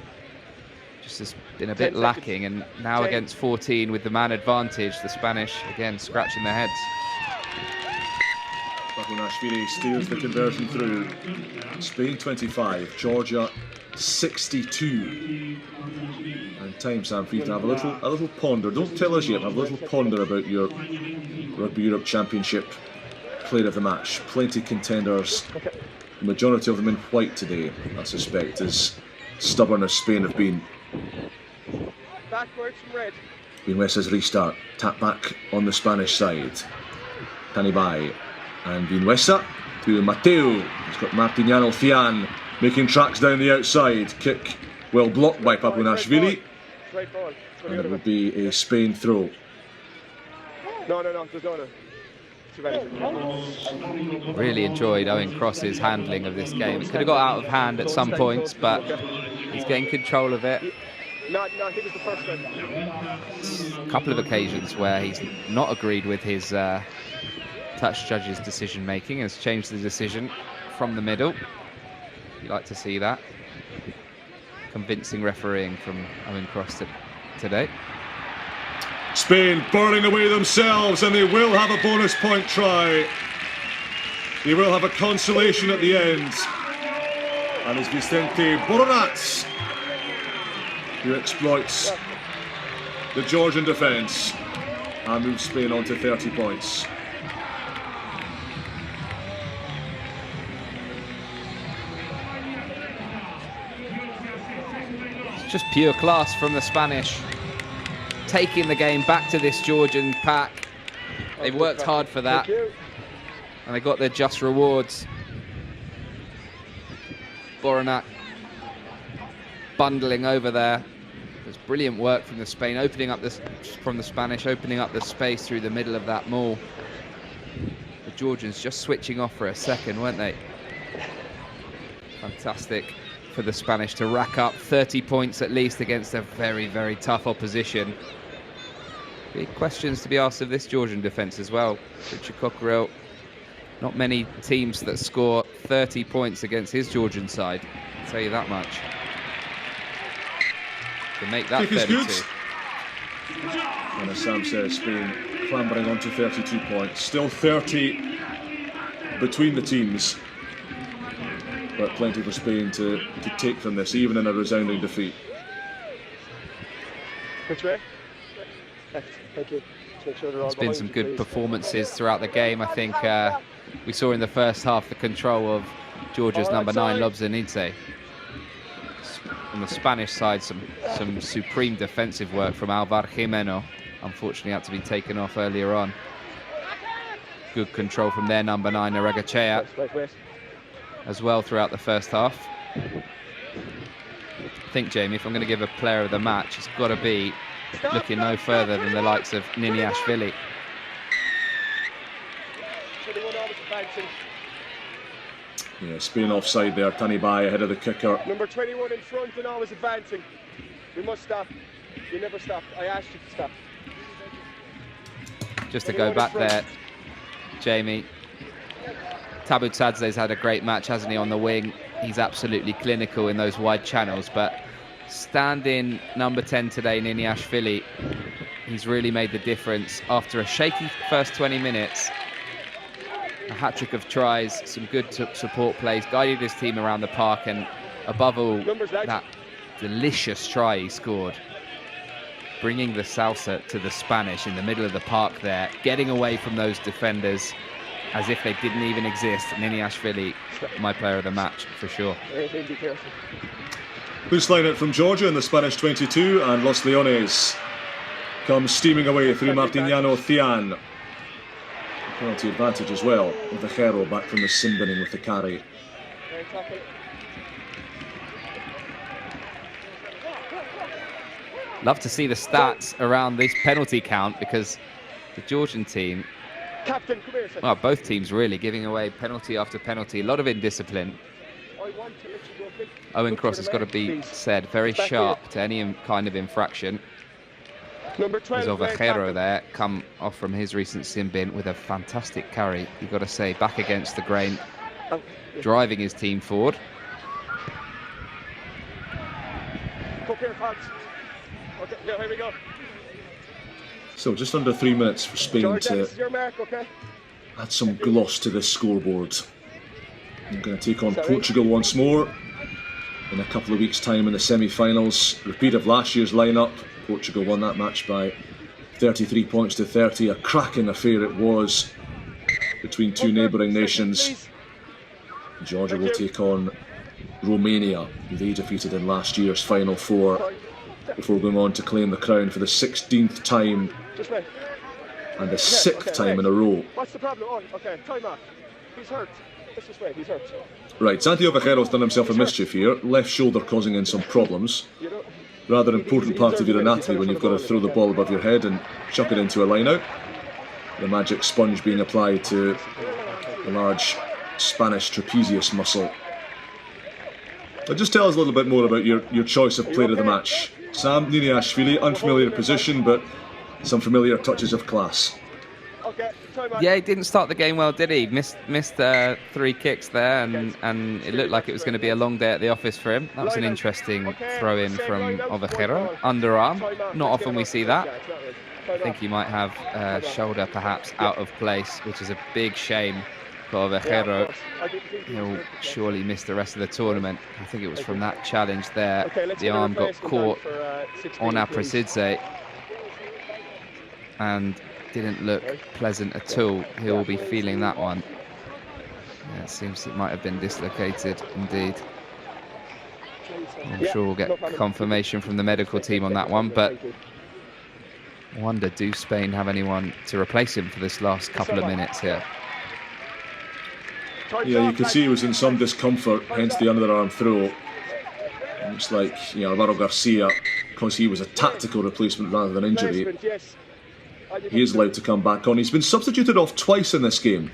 just has been a bit lacking, and now against 14 with the man advantage, the Spanish again scratching their heads. Bakunashvili steers the conversion through. Spain 25, Georgia 62. And time, Sam, for you to have a little ponder. Don't tell us yet, have a little ponder about your Rugby Europe Championship player of the match. Plenty contenders, the majority of them in white today, I suspect, as stubborn as Spain have been. Backwards from red. Vinuesa's restart, tap back on the Spanish side. Tanibay and Vinuesa to Mateo. He's got Martiniano Fian making tracks down the outside. Kick well blocked by Papunashvili. And it will be a Spain throw. No, there's no. Really enjoyed Owen Cross's handling of this game. It could have got out of hand at some points, but he's getting control of it. No, he was the first one. A couple of occasions where he's not agreed with his touch judge's decision making, has changed the decision from the middle. You like to see that. Convincing refereeing from Owen Cross today. Spain burning away themselves, and they will have a bonus point try. They will have a consolation at the end. And it's Vicente Boronat who exploits the Georgian defence and moves Spain on to 30 points. It's just pure class from the Spanish, taking the game back to this Georgian pack. They've worked hard for that. And they got their just rewards. Boronac bundling over there. There's brilliant work from the Spanish, opening up the space through the middle of that maul. The Georgians just switching off for a second, weren't they? Fantastic for the Spanish to rack up 30 points at least against a very, very tough opposition. Big questions to be asked of this Georgian defence as well. Richard Cockerill, not many teams that score 30 points against his Georgian side, I'll tell you that much. To make that 32. And as Sam says, Spain clambering on to 32 points. Still 30 between the teams. But plenty for Spain to take from this, even in a resounding defeat. Which way? Left. Thank you. Make sure they're all There's been behind some you, good please. performances throughout the game. I think we saw in the first half the control of Georgia's number 9, Lobzhenidze. On the Spanish side, some supreme defensive work from Alvar Jimeno. Unfortunately, had to be taken off earlier on. Good control from their number 9, Aragachea, Wait. as well throughout the first half. I think, Jamie, if I'm going to give a player of the match, it's got to be looking no further than the likes of Niniashvili. Yeah, Spain offside there. Tanibai ahead of the kicker. Number 21 in front and always advancing. We must stop. You never stop. I asked you to stop. Just to go back there, Jamie. Tabutsadze's had a great match, hasn't he, on the wing? He's absolutely clinical in those wide channels, but stand-in number 10 today, Niniashvili, he's really made the difference. After a shaky first 20 minutes, a hat-trick of tries, some good support plays, guided his team around the park, and above all, that delicious try he scored, bringing the salsa to the Spanish in the middle of the park there, getting away from those defenders as if they didn't even exist. Niniashvili, my player of the match, for sure. Be careful. Loose line out from Georgia in the Spanish 22, and Los Leones come steaming away through Martiniano Thian. Penalty advantage as well, with the Hero back from the sin binning with the carry. Love to see the stats around this penalty count, because the Georgian team, Captain, come here, sir. well, both teams really giving away penalty after penalty, a lot of indiscipline. I want to let you go, Phil. Owen Look Cross to has the got to man, be please. said very Back sharp here. to any kind of infraction. Number As 12, Ovejero captain. there, come off from his recent sin bin with a fantastic carry, you've got to say, back against the grain, Oh, driving his team forward. Come here, Fox. Okay, yeah, here we go. So just under 3 minutes for Spain George, to this is your mark, okay? add some gloss to this scoreboard. I'm going to take on Sorry? Portugal once more in a couple of weeks' time in the semi-finals. Repeat of last year's lineup. Portugal won that match by 33 points to 30. A cracking affair it was between two neighbouring nations. Please. Georgia will take on Romania, who they defeated in last year's Final Four, before going on to claim the crown for the 16th time Just wait. and the 6th okay, time wait. in a row. What's the problem? Oh, okay, time off. He's hurt. Let's just wait, he's hurt. Right, Santiago Vaquero's done himself a mischief here. Left shoulder causing in some problems. You know, Rather important part of your anatomy when you've got to throw the ball above your head and chuck it into a line out. The magic sponge being applied to the large Spanish trapezius muscle. But just tell us a little bit more about your choice of player of the match. Sam Niniashvili, unfamiliar position, but some familiar touches of class. okay, time off. Yeah, he didn't start the game well, did he? Missed 3 kicks there, and it looked like it was going to be a long day at the office for him. That was an interesting throw-in from Ovejero. Underarm. Not often we see that. I think he might have shoulder perhaps out of place, which is a big shame for Ovejero. He'll surely miss the rest of the tournament. I think it was from that challenge there. The arm got caught on Aprasidze and didn't look pleasant at all. He'll be feeling that one. Yeah, it seems it might have been dislocated indeed. I'm sure we'll get confirmation from the medical team on that one, but I wonder, do Spain have anyone to replace him for this last couple of minutes here? Yeah, you could see he was in some discomfort, hence the underarm throw. Looks like, Alvaro Garcia, because he was a tactical replacement rather than injury, he is allowed to come back on. He's been substituted off twice in this game,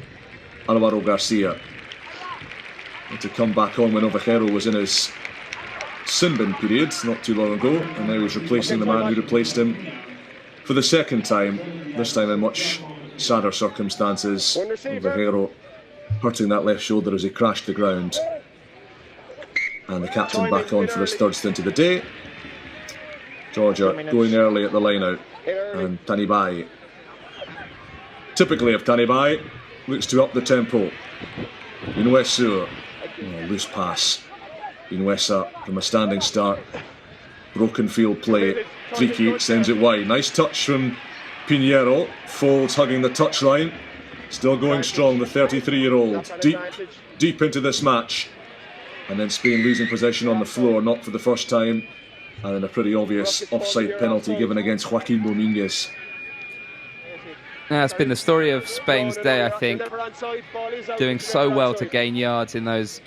Alvaro Garcia. And to come back on when Ovejero was in his sin bin period not too long ago, and now he's replacing the man who replaced him for the second time, this time in much sadder circumstances. Ovejero hurting that left shoulder as he crashed the ground. And the captain back on for his third stint of the day. Georgia going early at the line out. And Tanibai, typically of Tanibai, looks to up the tempo. Inuesu, loose pass. Inuesa from a standing start. Broken field play. Tricky sends it wide. Nice touch from Pinheiro. Folds hugging the touchline. Still going strong, the 33-year-old. Deep into this match. And then Spain losing possession on the floor, not for the first time. And then a pretty obvious offside penalty given against Joaquin Dominguez. Yeah, it's been the story of Spain's day, I think. Doing so well to gain yards in those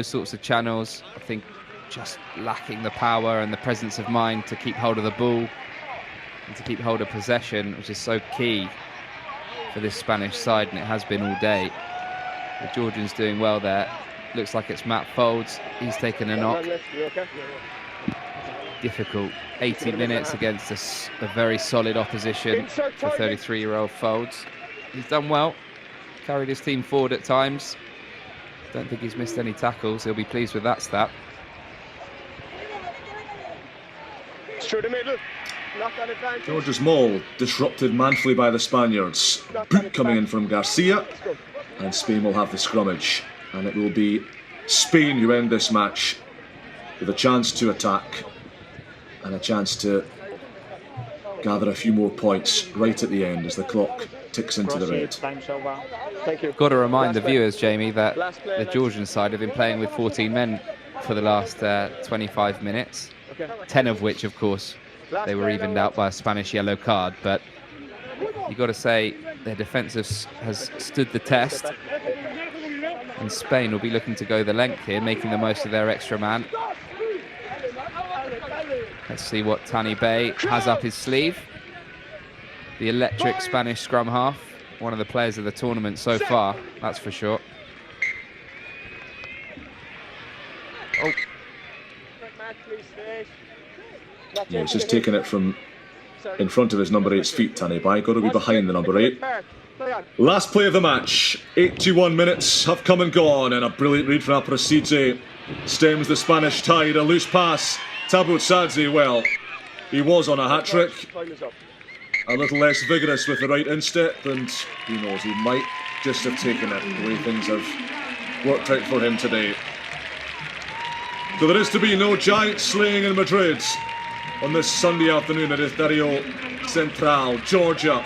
sorts of channels. I think just lacking the power and the presence of mind to keep hold of the ball and to keep hold of possession, which is so key for this Spanish side, and it has been all day. The Georgians doing well there. Looks like it's Matt Folds. He's taken a knock. Difficult 80 minutes against a very solid opposition for 33-year-old Folds. He's done well. Carried his team forward at times. Don't think he's missed any tackles. He'll be pleased with that stat. Through the middle. Georgia's maul disrupted manfully by the Spaniards. Boot coming in from Garcia, and Spain will have the scrummage. And it will be Spain who end this match with a chance to attack and a chance to gather a few more points right at the end as the clock ticks into the red. Thank you. Got to remind the viewers, Jamie, that the Georgian side have been playing with 14 men for the last 25 minutes, 10 of which, of course, they were evened out by a Spanish yellow card. But you've got to say their defence has stood the test. And Spain will be looking to go the length here, making the most of their extra man. Let's see what Tanibai has up his sleeve. The electric Spanish scrum half. One of the players of the tournament so far, that's for sure. Oh. Yeah, he's just taken it from in front of his number 8's feet, Tanibai. Got to be behind the number 8. Last play of the match. 81 minutes have come and gone, and a brilliant read from Aprosite stems the Spanish tide. A loose pass. Tabut Sadzi, well, he was on a hat-trick. A little less vigorous with the right instep, and who knows, he might just have taken it the way things have worked out for him today. So there is to be no giant slaying in Madrid on this Sunday afternoon at Estadio Central. Georgia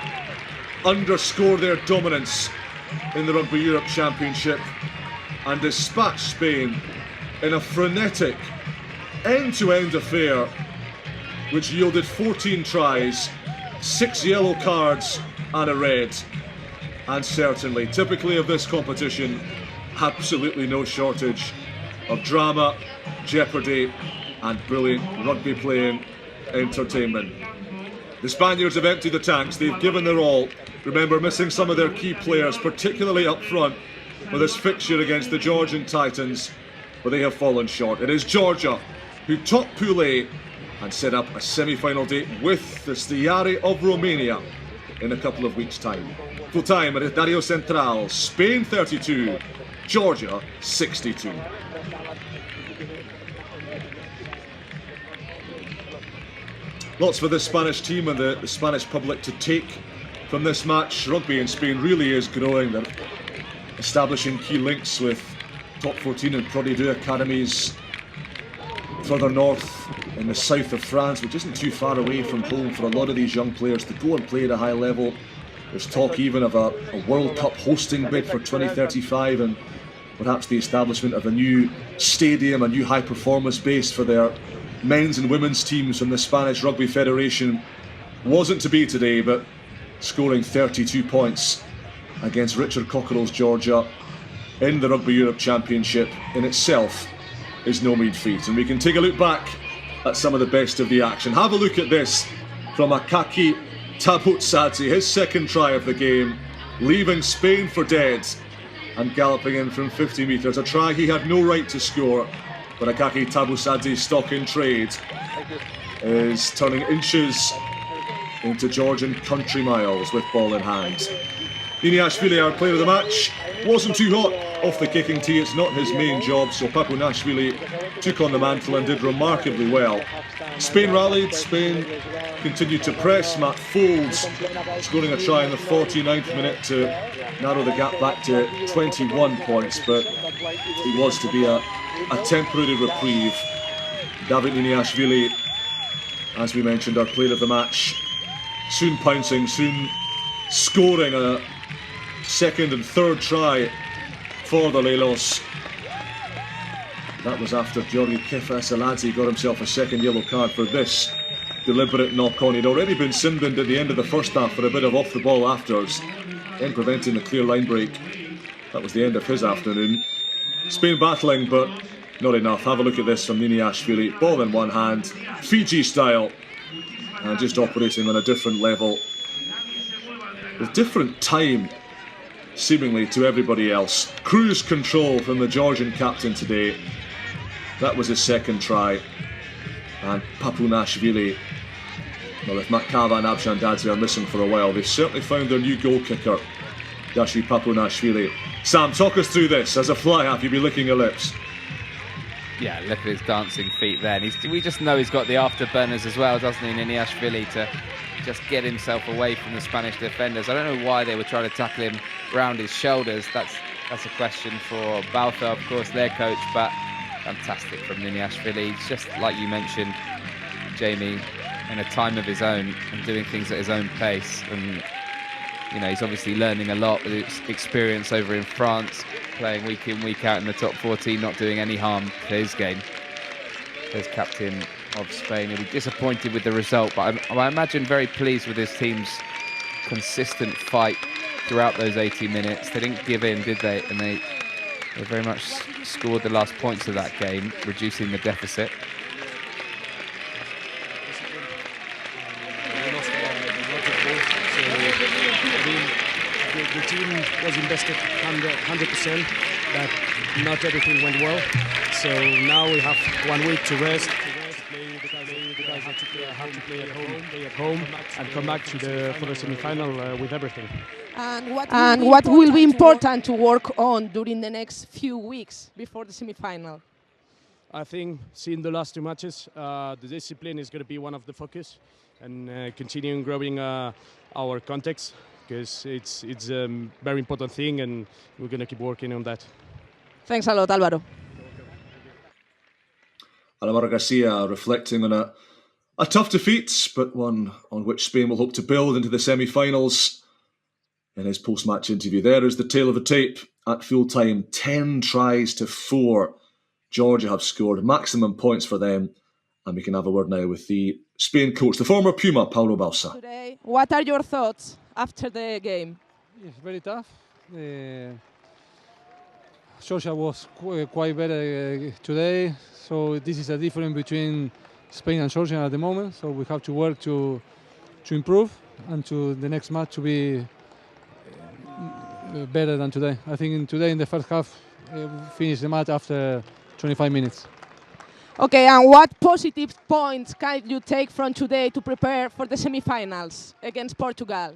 underscore their dominance in the Rugby Europe Championship and dispatch Spain in a frenetic end-to-end affair which yielded 14 tries, 6 yellow cards and a red. And certainly, typically of this competition, absolutely no shortage of drama, jeopardy and brilliant rugby playing entertainment. The Spaniards have emptied the tanks, they've given their all. Remember, missing some of their key players, particularly up front for this fixture against the Georgian Titans, but they have fallen short. It is Georgia who top Pool A and set up a semi-final date with the Stiari of Romania in a couple of weeks' time. Full time at Estadio Central, Spain 32, Georgia 62. Lots for the Spanish team and the Spanish public to take from this match. Rugby in Spain really is growing. They're establishing key links with top 14 and Pro D2 academies further north in the south of France, which isn't too far away from home for a lot of these young players to go and play at a high level. There's talk even of a World Cup hosting bid for 2035 and perhaps the establishment of a new stadium, a new high performance base for their men's and women's teams from the Spanish Rugby Federation. Wasn't to be today, but scoring 32 points against Richard Cockerell's Georgia in the Rugby Europe Championship in itself is no mean feat. And we can take a look back at some of the best of the action. Have a look at this from Akaki Tabutsadze, his second try of the game, leaving Spain for dead and galloping in from 50 metres. A try he had no right to score, but Akaki Tabutsadze's stock in trade is turning inches into Georgian country miles with ball in hand. Niniashvili, our player of the match, wasn't too hot off the kicking tee. It's not his main job, so Papunashvili took on the mantle and did remarkably well. Spain rallied, Spain continued to press. Matt Folds scoring a try in the 49th minute to narrow the gap back to 21 points, but it was to be a temporary reprieve. David Niniashvili, as we mentioned, our player of the match, soon pouncing, soon scoring a second and third try for the Lelos. That was after Georgi Kefaseladze got himself a second yellow card for this deliberate knock-on. He'd already been sin-binned at the end of the first half for a bit of off-the-ball afters, then preventing the clear line break. That was the end of his afternoon. Spain battling, but not enough. Have a look at this from Niniashvili. Ball in one hand, Fiji style, and just operating on a different level, with different time seemingly to everybody else. Cruise control from the Georgian captain today. That was his second try. And Papunashvili, well, if Matkava and Abshandadze are missing for a while, they've certainly found their new goal kicker, Dashi Papunashvili. Sam, talk us through this. As a fly half, you'd be licking your lips. Yeah, look at his dancing feet there. We just know he's got the afterburners as well, doesn't he, Niniashvili, to just get himself away from the Spanish defenders. I don't know why they were trying to tackle him round his shoulders. That's a question for Balfa, of course, their coach, but fantastic from Niniashvili. He's just, like you mentioned, Jamie, in a time of his own and doing things at his own pace. And, you know, he's obviously learning a lot with his experience over in France, playing week in, week out in the top 14, not doing any harm to his game as captain of Spain. He'll be disappointed with the result, but I imagine very pleased with his team's consistent fight throughout those 80 minutes. They didn't give in, did they? And they very much scored the last points of that game, reducing the deficit. The team was invested 100%, but not everything went well. So now we have 1 week to rest. The guys have to play at home, and come back for the semi-final with everything. And what will be important to work on during the next few weeks before the semi-final? I think, seeing the last two matches, the discipline is going to be one of the focus, and continuing growing our context, because it's a very important thing, and we're going to keep working on that. Thanks a lot, Álvaro. Alvaro Garcia reflecting on a tough defeat, but one on which Spain will hope to build into the semi-finals. In his post-match interview, there is the tale of the tape. At full-time, 10 tries to 4. Georgia have scored maximum points for them. And we can have a word now with the Spain coach, the former Puma, Paulo Balsa. Today, what are your thoughts after the game? It's very tough. Georgia was quite better today, so this is a difference between Spain and Georgia at the moment. So we have to work to improve, and to the next match to be better than today. I think today in the first half, finished the match after 25 minutes. Okay, and what positive points can you take from today to prepare for the semi-finals against Portugal?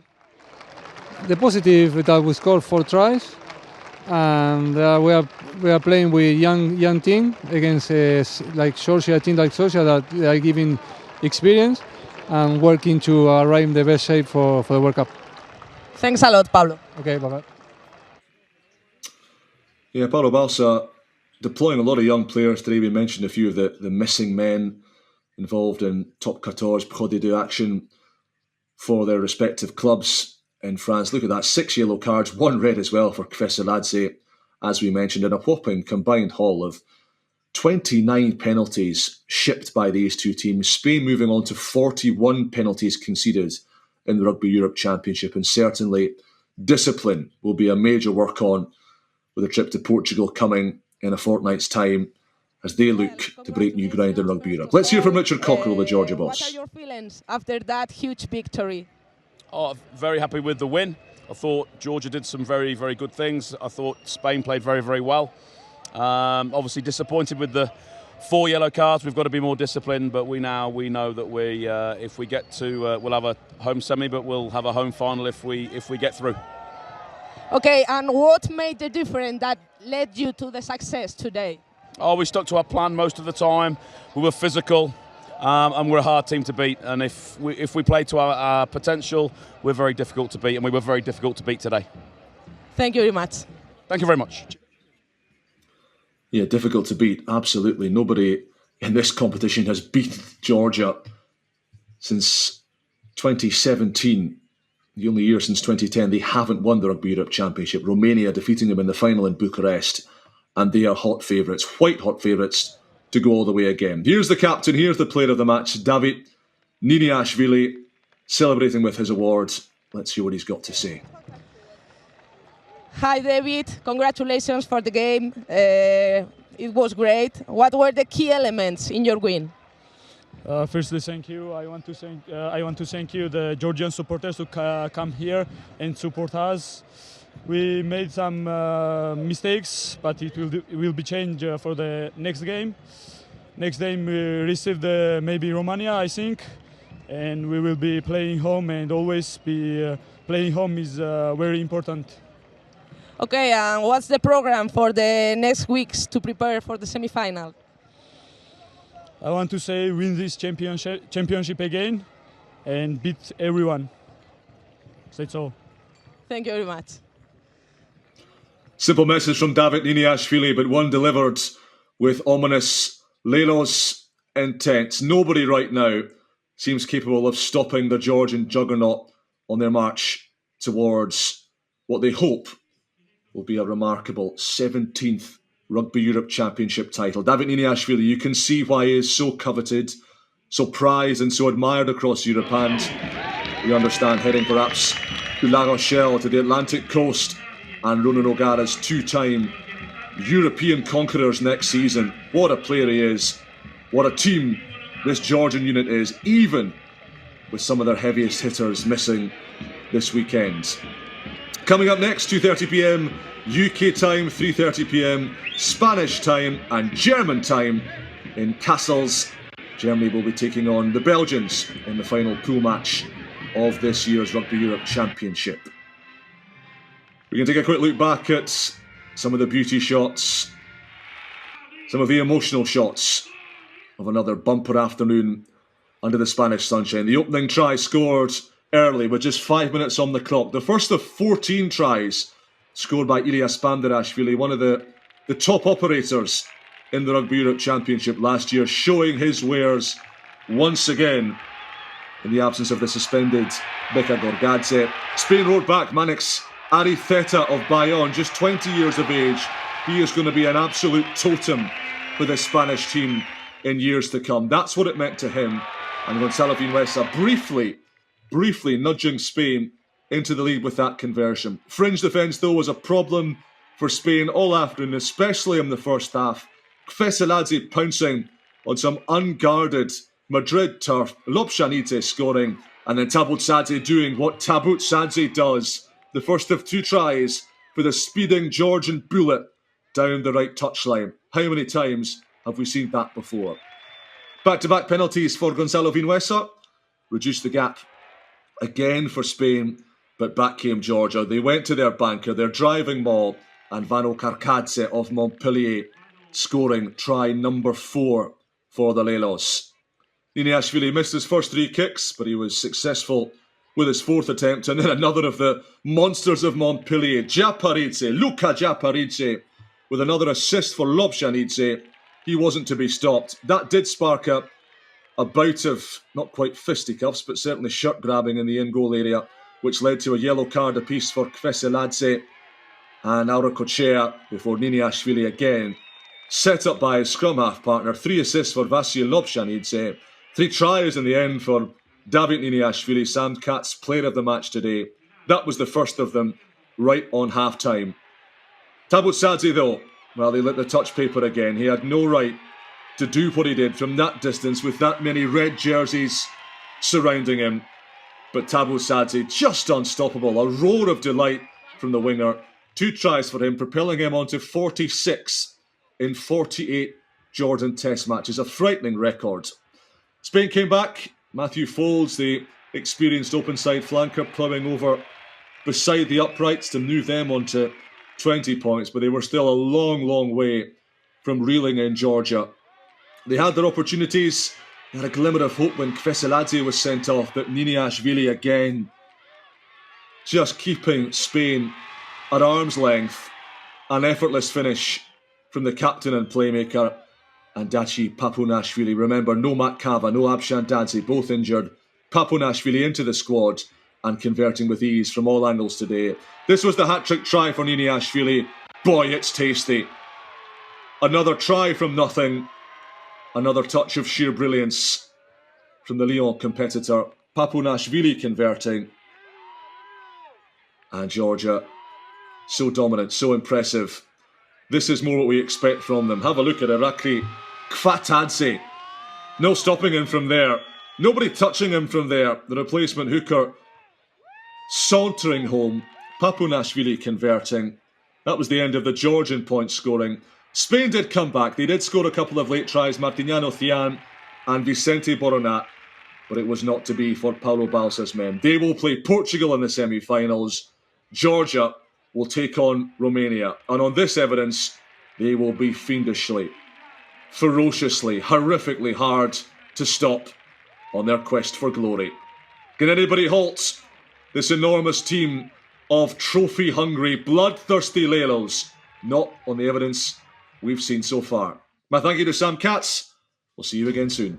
The positive is that we scored 4 tries, and we are playing with young team against like Georgia, a team like Georgia that they are giving experience and working to arrive in the best shape for the World Cup. Thanks a lot, Pablo. Okay, bye-bye. Yeah, Paulo Balsa deploying a lot of young players today. We mentioned a few of the missing men involved in top 14 Pro D2 action for their respective clubs in France. Look at that, 6 yellow cards, 1 red as well for Kveseladze, as we mentioned, and a whopping combined haul of 29 penalties shipped by these two teams. Spain moving on to 41 penalties conceded in the Rugby Europe Championship, and certainly discipline will be a major work on with a trip to Portugal coming in a fortnight's time as they look to break new ground in Rugby Europe. Let's hear from Richard Cockerell, the Georgia boss. What are your feelings after that huge victory? Oh, very happy with the win. I thought Georgia did some very, very good things. I thought Spain played very, very well. Obviously disappointed with the 4 yellow cards. We've got to be more disciplined, but we know that if we get to, we'll have a home semi, but we'll have a home final if we get through. Okay, and what made the difference that led you to the success today? Oh, we stuck to our plan most of the time. We were physical, and we're a hard team to beat. And if we play to our potential, we're very difficult to beat, and we were very difficult to beat today. Thank you very much. Thank you very much. Yeah, difficult to beat, absolutely. Nobody in this competition has beat Georgia since 2017. The only year since 2010 they haven't won the Rugby Europe Championship. Romania defeating them in the final in Bucharest. And they are hot favourites, white hot favourites, to go all the way again. Here's the captain, here's the player of the match, David Niniashvili, celebrating with his awards. Let's hear what he's got to say. Hi, David. Congratulations for the game. It was great. What were the key elements in your win? Firstly, thank you. I want to thank you, the Georgian supporters, who come here and support us. We made some mistakes, but it will be changed for the next game. Next game we received maybe Romania, I think, and we will be playing home, and always be playing home is very important. Okay, and what's the program for the next weeks to prepare for the semi-final? I want to say win this championship again and beat everyone. That's all. Thank you very much. Simple message from David Niniashvili, but one delivered with ominous Lelos intent. Nobody right now seems capable of stopping the Georgian juggernaut on their march towards what they hope will be a remarkable 17th Rugby Europe Championship title. David Niniashvili, you can see why he is so coveted, so prized and so admired across Europe, and we understand heading perhaps to La Rochelle, to the Atlantic coast, and Ronan O'Gara's two-time European conquerors next season. What a player he is. What a team this Georgian unit is, even with some of their heaviest hitters missing this weekend. Coming up next, 2:30 p.m. UK time, 3:30 p.m. Spanish time and German time in Kassels. Germany will be taking on the Belgians in the final pool match of this year's Rugby Europe Championship. We can take a quick look back at some of the beauty shots, some of the emotional shots of another bumper afternoon under the Spanish sunshine. The opening try scored early with just 5 minutes on the clock. The first of 14 tries scored by Ilias Banderashvili, one of the top operators in the Rugby Europe Championship last year, showing his wares once again in the absence of the suspended Beka Gorgadze. Spain roared back Manix Aritheta of Bayonne, just 20 years of age. He is going to be an absolute totem for the Spanish team in years to come. That's what it meant to him. And Gonzalo Vinuesa briefly nudging Spain into the lead with that conversion. Fringe defence, though, was a problem for Spain all afternoon, especially in the first half. Kveseladze pouncing on some unguarded Madrid turf. Lopšanidze scoring, and then Tabutsadze doing what Tabutsadze does. The first of 2 tries for the speeding Georgian bullet down the right touchline. How many times have we seen that before? Back-to-back penalties for Gonzalo Vinuesa. Reduced the gap again for Spain, but back came Georgia. They went to their banker, their driving maul, and Vano Karkadze of Montpellier scoring try number 4 for the Lelos. Niniashvili missed his first 3 kicks, but he was successful with his 4th attempt, and then another of the monsters of Montpellier, Luka Japaridze, with another assist for Lopšanidze. He wasn't to be stopped. That did spark a bout of, not quite fisticuffs, but certainly shirt grabbing in the in-goal area, which led to a yellow card apiece for Kveseladze and Aurakochea before Niniashvili again set up by his scrum half partner. 3 assists for Vasil Lopšanidze. 3 tries in the end for David Niniashvili, Sandcats player of the match today. That was the first of them right on half-time. Tabutsadze, though, well, they lit the touch paper again. He had no right to do what he did from that distance with that many red jerseys surrounding him. But Tabutsadze just unstoppable. A roar of delight from the winger. 2 tries for him, propelling him onto 46 in 48 Jordan Test matches. A frightening record. Spain came back. Matthew Folds, the experienced open side flanker, ploughing over beside the uprights to move them onto 20 points, but they were still a long, long way from reeling in Georgia. They had their opportunities. They had a glimmer of hope when Kveseladze was sent off, but Niniashvili again just keeping Spain at arm's length. An effortless finish from the captain and playmaker, and Daci Papunashvili. Remember, no Matt Kava, no Abshan Dadze, both injured. Papunashvili into the squad and converting with ease from all angles today. This was the hat-trick try for Niniashvili. Boy, it's tasty. Another try from nothing. Another touch of sheer brilliance from the Lyon competitor. Papunashvili converting. And Georgia, so dominant, so impressive. This is more what we expect from them. Have a look at Irakli Kvatadze. No stopping him from there. Nobody touching him from there. The replacement hooker sauntering home. Papunashvili converting. That was the end of the Georgian point scoring. Spain did come back. They did score a couple of late tries. Martiniano Thian and Vicente Boronat. But it was not to be for Paulo Balsa's men. They will play Portugal in the semi-finals. Georgia will take on Romania. And on this evidence, they will be fiendishly, ferociously, horrifically hard to stop on their quest for glory. Can anybody halt this enormous team of trophy-hungry, bloodthirsty Lelos? Not on the evidence we've seen so far. My thank you to Sam Katz. We'll see you again soon.